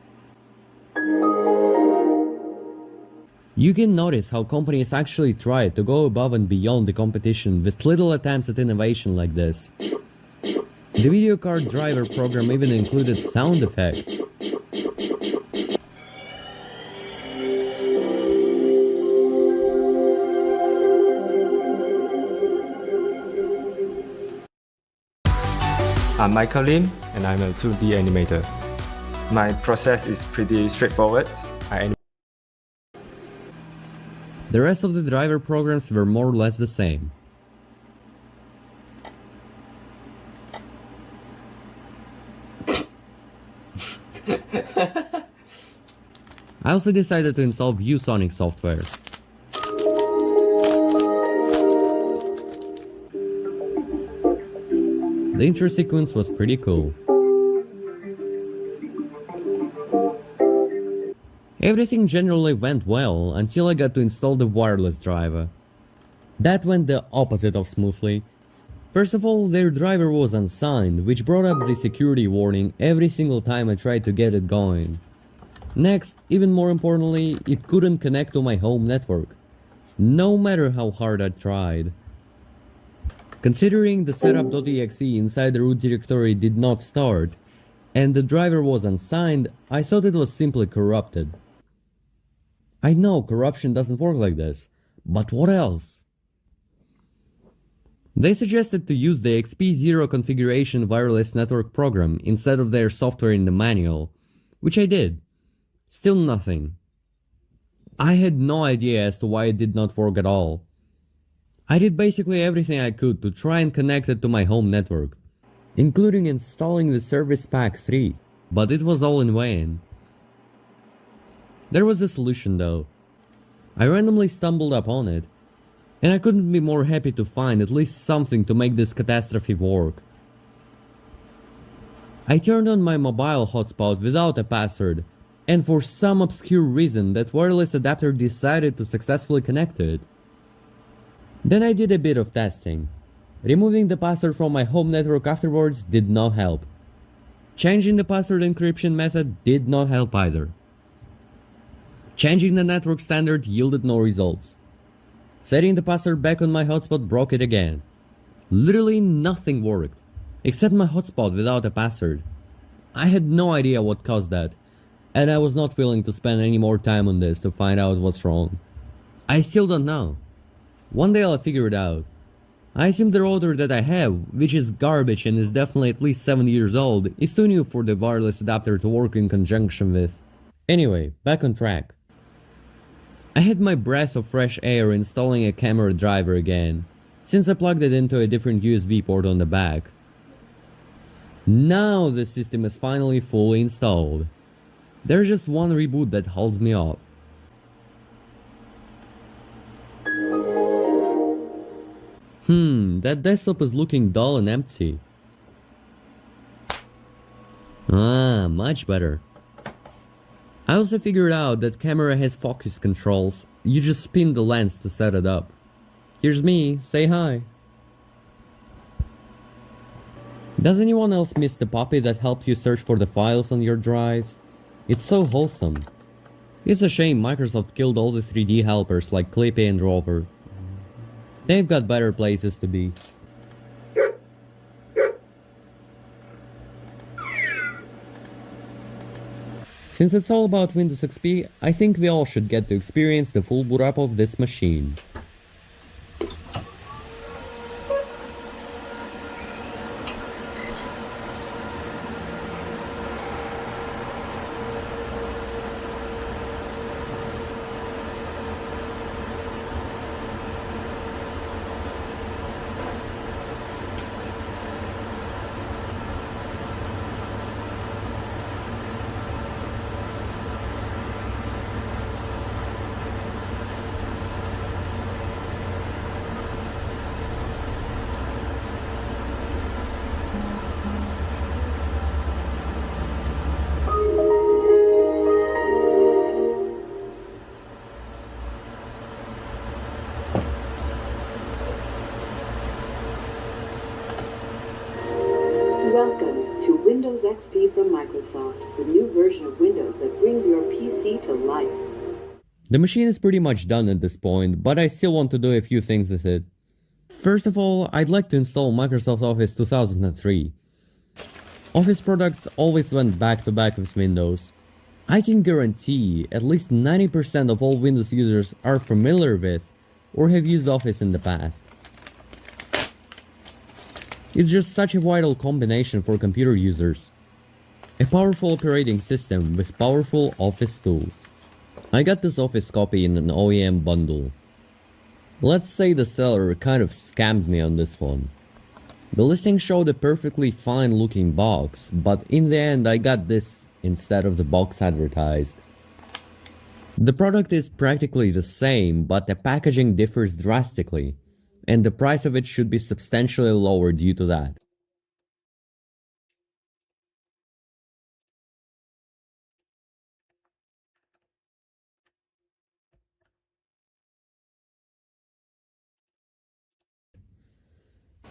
You can notice how companies actually try to go above and beyond the competition with little attempts at innovation like this. The video card driver program even included sound effects. I'm Michael Lim, and I'm a 2D animator. My process is pretty straightforward. The rest of the driver programs were more or less the same. I also decided to install ViewSonic software. The intro sequence was pretty cool. Everything generally went well until I got to install the wireless driver. That went the opposite of smoothly. First of all, their driver was unsigned, which brought up the security warning every single time I tried to get it going. Next, even more importantly, it couldn't connect to my home network, no matter how hard I tried. Considering the setup.exe inside the root directory did not start, and the driver was unsigned, I thought it was simply corrupted. I know corruption doesn't work like this, but what else? They suggested to use the XP0 configuration wireless network program instead of their software in the manual, which I did. Still nothing. I had no idea as to why it did not work at all. I did basically everything I could to try and connect it to my home network, including installing the Service Pack 3, but it was all in vain. There was a solution though. I randomly stumbled upon it, and I couldn't be more happy to find at least something to make this catastrophe work. I turned on my mobile hotspot without a password, and for some obscure reason that wireless adapter decided to successfully connect to it. Then I did a bit of testing. Removing the password from my home network afterwards did not help. Changing the password encryption method did not help either. Changing the network standard yielded no results. Setting the password back on my hotspot broke it again. Literally nothing worked, except my hotspot without a password. I had no idea what caused that, and I was not willing to spend any more time on this to find out what's wrong. I still don't know. One day I'll figure it out. I assume the router that I have, which is garbage and is definitely at least 7 years old, is too new for the wireless adapter to work in conjunction with. Anyway, back on track. I had my breath of fresh air installing a camera driver again, since I plugged it into a different USB port on the back. Now the system is finally fully installed. There's just one reboot that holds me off. That desktop is looking dull and empty. Ah, much better. I also figured out that camera has focus controls. You just spin the lens to set it up. Here's me, say hi. Does anyone else miss the puppy that helped you search for the files on your drives? It's so wholesome. It's a shame Microsoft killed all the 3D helpers like Clippy and Rover. They've got better places to be. Since it's all about Windows XP, I think we all should get to experience the full boot up of this machine. Windows XP from Microsoft, the new version of Windows that brings your PC to life. The machine is pretty much done at this point, but I still want to do a few things with it. First of all, I'd like to install Microsoft Office 2003. Office products always went back to back with Windows. I can guarantee at least 90% of all Windows users are familiar with or have used Office in the past. It's just such a vital combination for computer users. A powerful operating system with powerful Office tools. I got this Office copy in an OEM bundle. Let's say the seller kind of scammed me on this one. The listing showed a perfectly fine looking box, but in the end I got this instead of the box advertised. The product is practically the same, but the packaging differs drastically, and the price of it should be substantially lower due to that.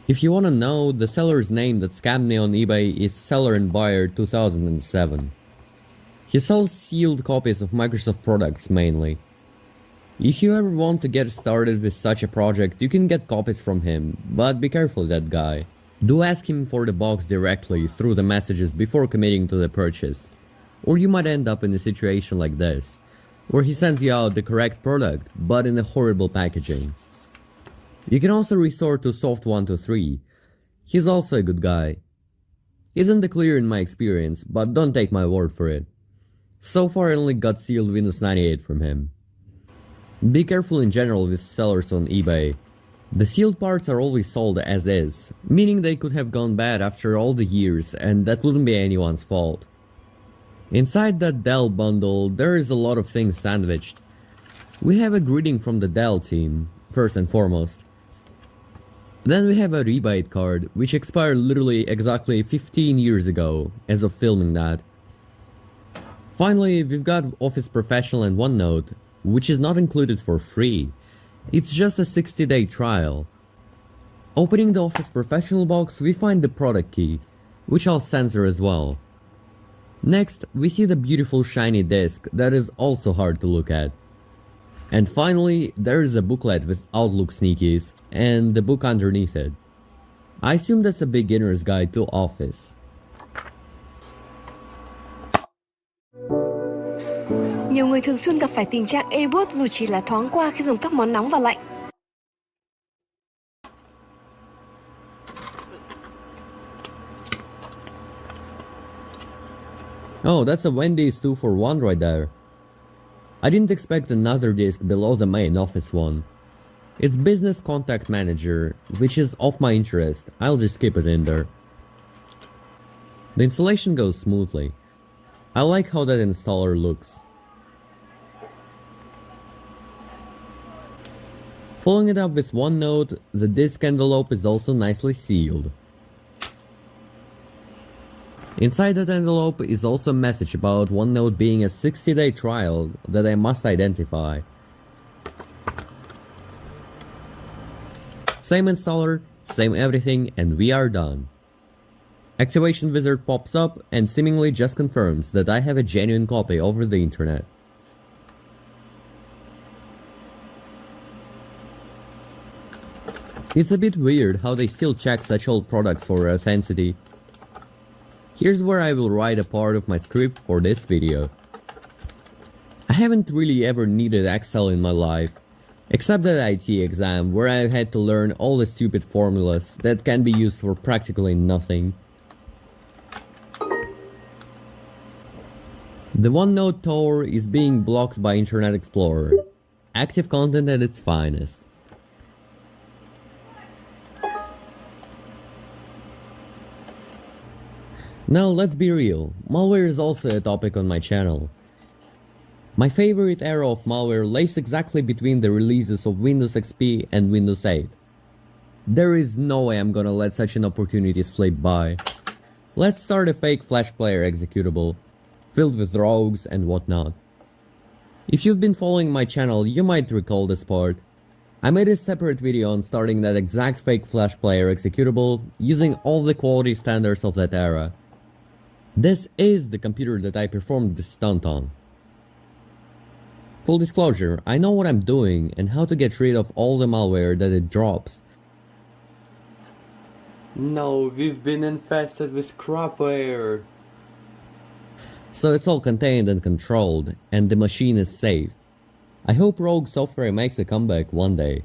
If you wanna know, the seller's name that scammed me on eBay is Seller and Buyer 2007. He sells sealed copies of Microsoft products mainly. If you ever want to get started with such a project, you can get copies from him, but be careful of that guy. Do ask him for the box directly through the messages before committing to the purchase, or you might end up in a situation like this, where he sends you out the correct product, but in a horrible packaging. You can also resort to Soft123. He's also a good guy. He's in the clear in my experience, but don't take my word for it. So far I only got sealed Windows 98 from him. Be careful in general with sellers on eBay. The sealed parts are always sold as is, meaning they could have gone bad after all the years, and that wouldn't be anyone's fault. Inside that Dell bundle, there is a lot of things sandwiched. We have a greeting from the Dell team, first and foremost. Then we have a rebate card, which expired literally exactly 15 years ago, as of filming that. Finally, we've got Office Professional and OneNote, which is not included for free. It's just a 60-day trial. Opening the Office Professional box, we find the product key, which I'll censor as well. Next, we see the beautiful shiny disc that is also hard to look at. And finally, there is a booklet with Outlook sneakies and the book underneath it. I assume that's a beginner's guide to Office. Nhiều người thường xuyên gặp phải tình trạng ê buốt dù chỉ là thoáng qua khi dùng các món nóng và lạnh. Oh, that's a Wendy's 2-for-1 right there. I didn't expect another disc below the main Office one. It's Business Contact Manager, which is of my interest. I'll just keep it in there. The installation goes smoothly. I like how that installer looks. Following it up with OneNote, the disk envelope is also nicely sealed. Inside that envelope is also a message about OneNote being a 60-day trial that I must identify. Same installer, same everything, and we are done. Activation wizard pops up and seemingly just confirms that I have a genuine copy over the internet. It's a bit weird how they still check such old products for authenticity. Here's where I will write a part of my script for this video. I haven't really ever needed Excel in my life, except that IT exam where I had to learn all the stupid formulas that can be used for practically nothing. The OneNote Tor is being blocked by Internet Explorer. Active content at its finest. Now let's be real, malware is also a topic on my channel. My favorite era of malware lays exactly between the releases of Windows XP and Windows 8. There is no way I'm gonna let such an opportunity slip by. Let's start a fake Flash player executable, filled with rogues and whatnot. If you've been following my channel, you might recall this part. I made a separate video on starting that exact fake Flash player executable using all the quality standards of that era. This is the computer that I performed this stunt on. Full disclosure, I know what I'm doing and how to get rid of all the malware that it drops. No, we've been infested with crapware. So it's all contained and controlled, and the machine is safe. I hope Rogue Software makes a comeback one day.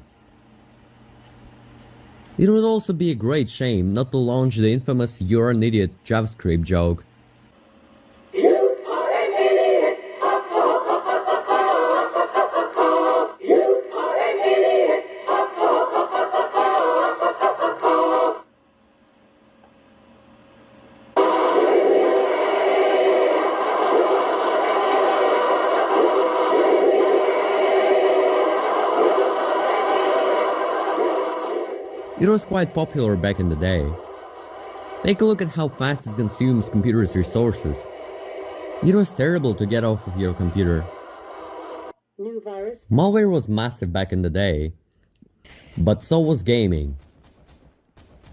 It would also be a great shame not to launch the infamous "You're an idiot" JavaScript joke. It was quite popular back in the day. Take a look at how fast it consumes computers' resources. It was terrible to get off of your computer. New virus. Malware was massive back in the day, but so was gaming.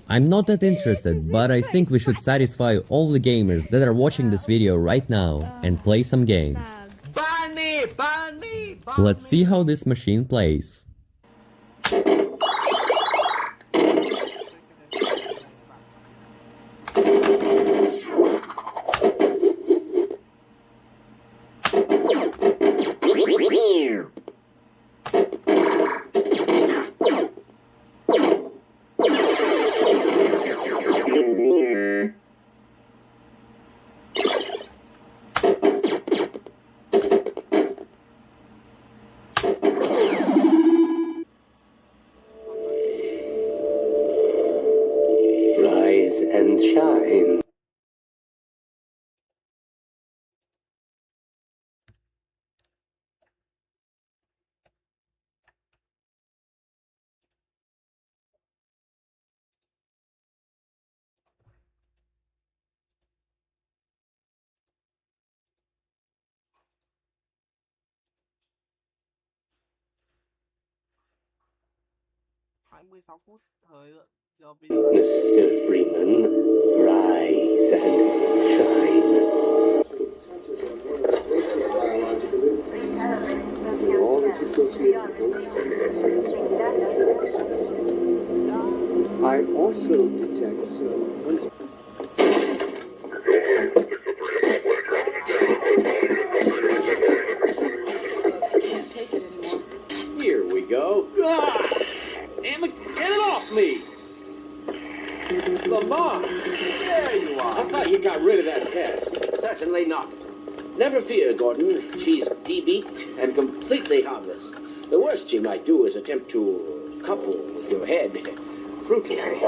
I'm not that interested, but I think we should satisfy all the gamers that are watching this video right now and play some games. Ban me! Ban me! Let's see how this machine plays. Rise and shine. Mr. Freeman, rise and shine. All its associated I also detect Here we go. Ah! Damn it, get it off me! Lamar, there you are. I thought you got rid of that test. Certainly not. Never fear, Gordon. She's de-beaked and completely harmless. The worst you might do is attempt to couple with your head fruitlessly.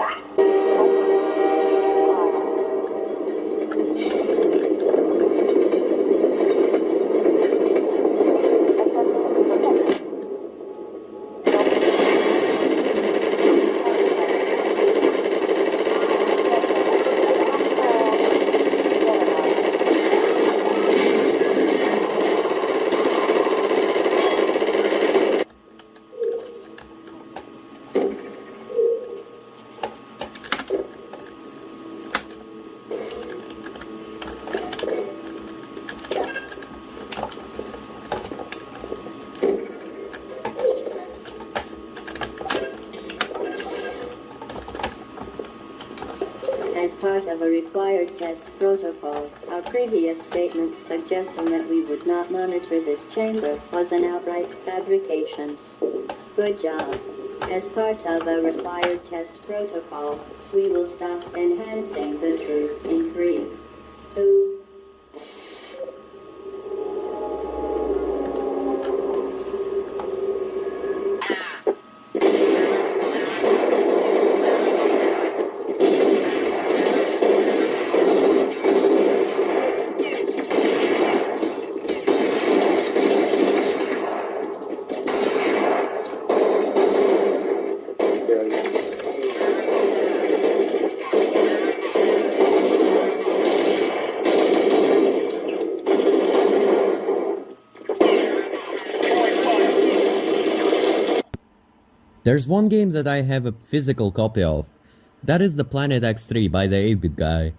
As part of a required test protocol, our previous statement suggesting that we would not monitor this chamber was an outright fabrication. Good job. As part of a required test protocol, we will stop enhancing the truth in 3, 2, There's one game that I have a physical copy of. That is the Planet X3 by the 8-bit guy.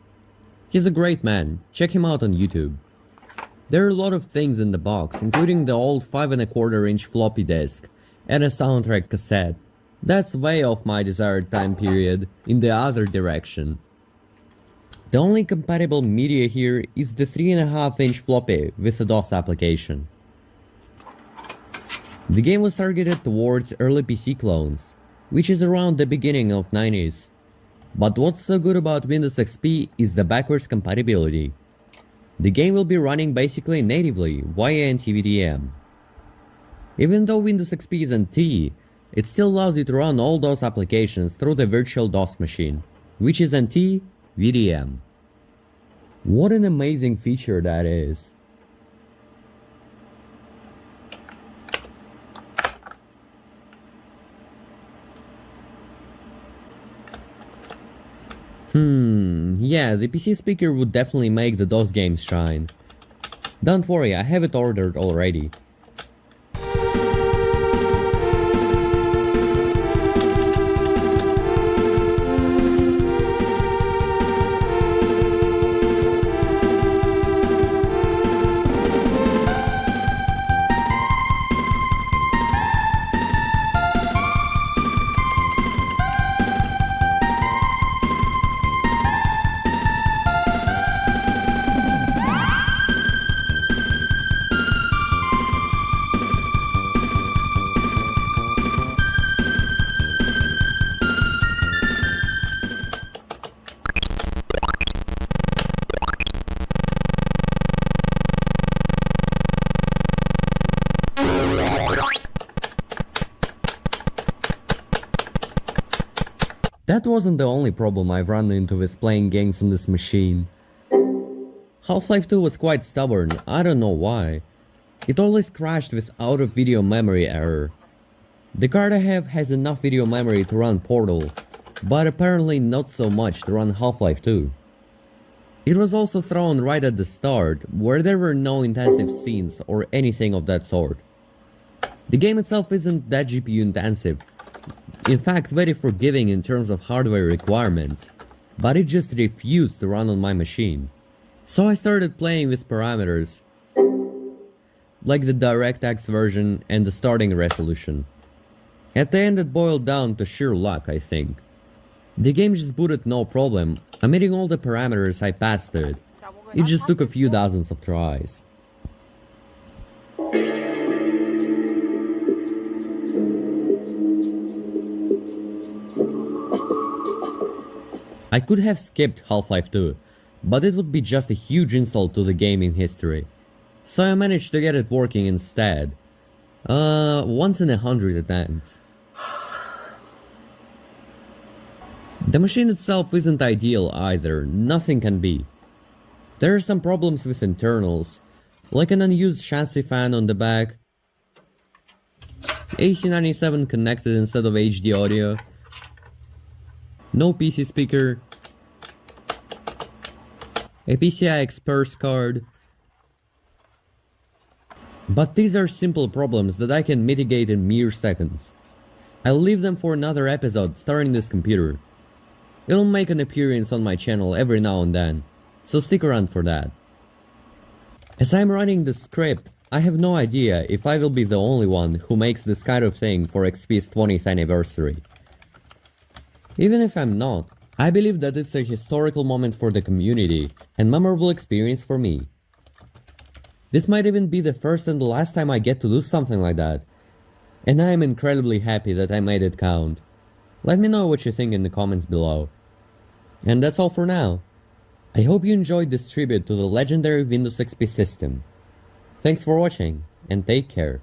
He's a great man, check him out on YouTube. There are a lot of things in the box, including the old 5¼ inch floppy disk and a soundtrack cassette. That's way off my desired time period, in the other direction. The only compatible media here is the 3½ inch floppy with a DOS application. The game was targeted towards early PC clones, which is around the beginning of 90s. But what's so good about Windows XP is the backwards compatibility. The game will be running basically natively via NTVDM. Even though Windows XP is NT, it still allows you to run all DOS applications through the virtual DOS machine, which is NT VDM. What an amazing feature that is. Yeah, the PC speaker would definitely make the DOS games shine. Don't worry, I have it ordered already. That wasn't the only problem I've run into with playing games on this machine. Half-Life 2 was quite stubborn, I don't know why. It always crashed with out of video memory error. The card I have has enough video memory to run Portal, but apparently not so much to run Half-Life 2. It was also thrown right at the start, where there were no intensive scenes or anything of that sort. The game itself isn't that GPU intensive. In fact, very forgiving in terms of hardware requirements, but it just refused to run on my machine. So I started playing with parameters, like the DirectX version and the starting resolution. At the end it boiled down to sheer luck, I think. The game just booted no problem, I'm hitting all the parameters I passed to it. It just took a few dozens of tries. I could have skipped Half-Life 2, but it would be just a huge insult to the gaming history. So I managed to get it working instead. Once in 100 attempts. The machine itself isn't ideal either, nothing can be. There are some problems with internals, like an unused chassis fan on the back, AC97 connected instead of HD audio, no PC speaker, a PCI Express card. But these are simple problems that I can mitigate in mere seconds. I'll leave them for another episode starring this computer. It'll make an appearance on my channel every now and then, so stick around for that. As I'm writing the script, I have no idea if I will be the only one who makes this kind of thing for XP's 20th anniversary. Even if I'm not, I believe that it's a historical moment for the community and memorable experience for me. This might even be the first and the last time I get to do something like that, and I am incredibly happy that I made it count. Let me know what you think in the comments below. And that's all for now. I hope you enjoyed this tribute to the legendary Windows XP system. Thanks for watching, and take care.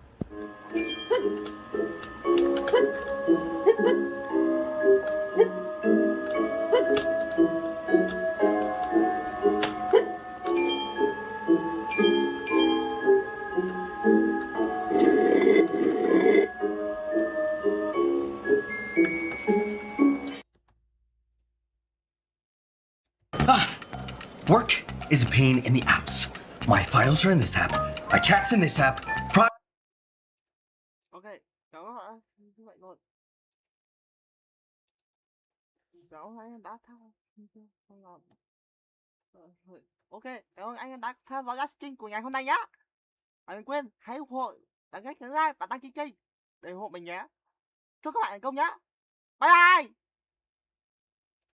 Work is a pain in the apps. My files are in this app. My chat's in this app. Ok, cháu hả? Như vậy rồi. Cháu hãy đã thao. Không ngon. Ok, cảm ơn anh đã theo dõi livestream của ngày hôm nay nhá. Bạn đừng quên hãy ủng hộ bằng cách nhấn like và đăng ký kênh để ủng hộ mình nhé. Chúc các bạn thành công nhá. Bye bye.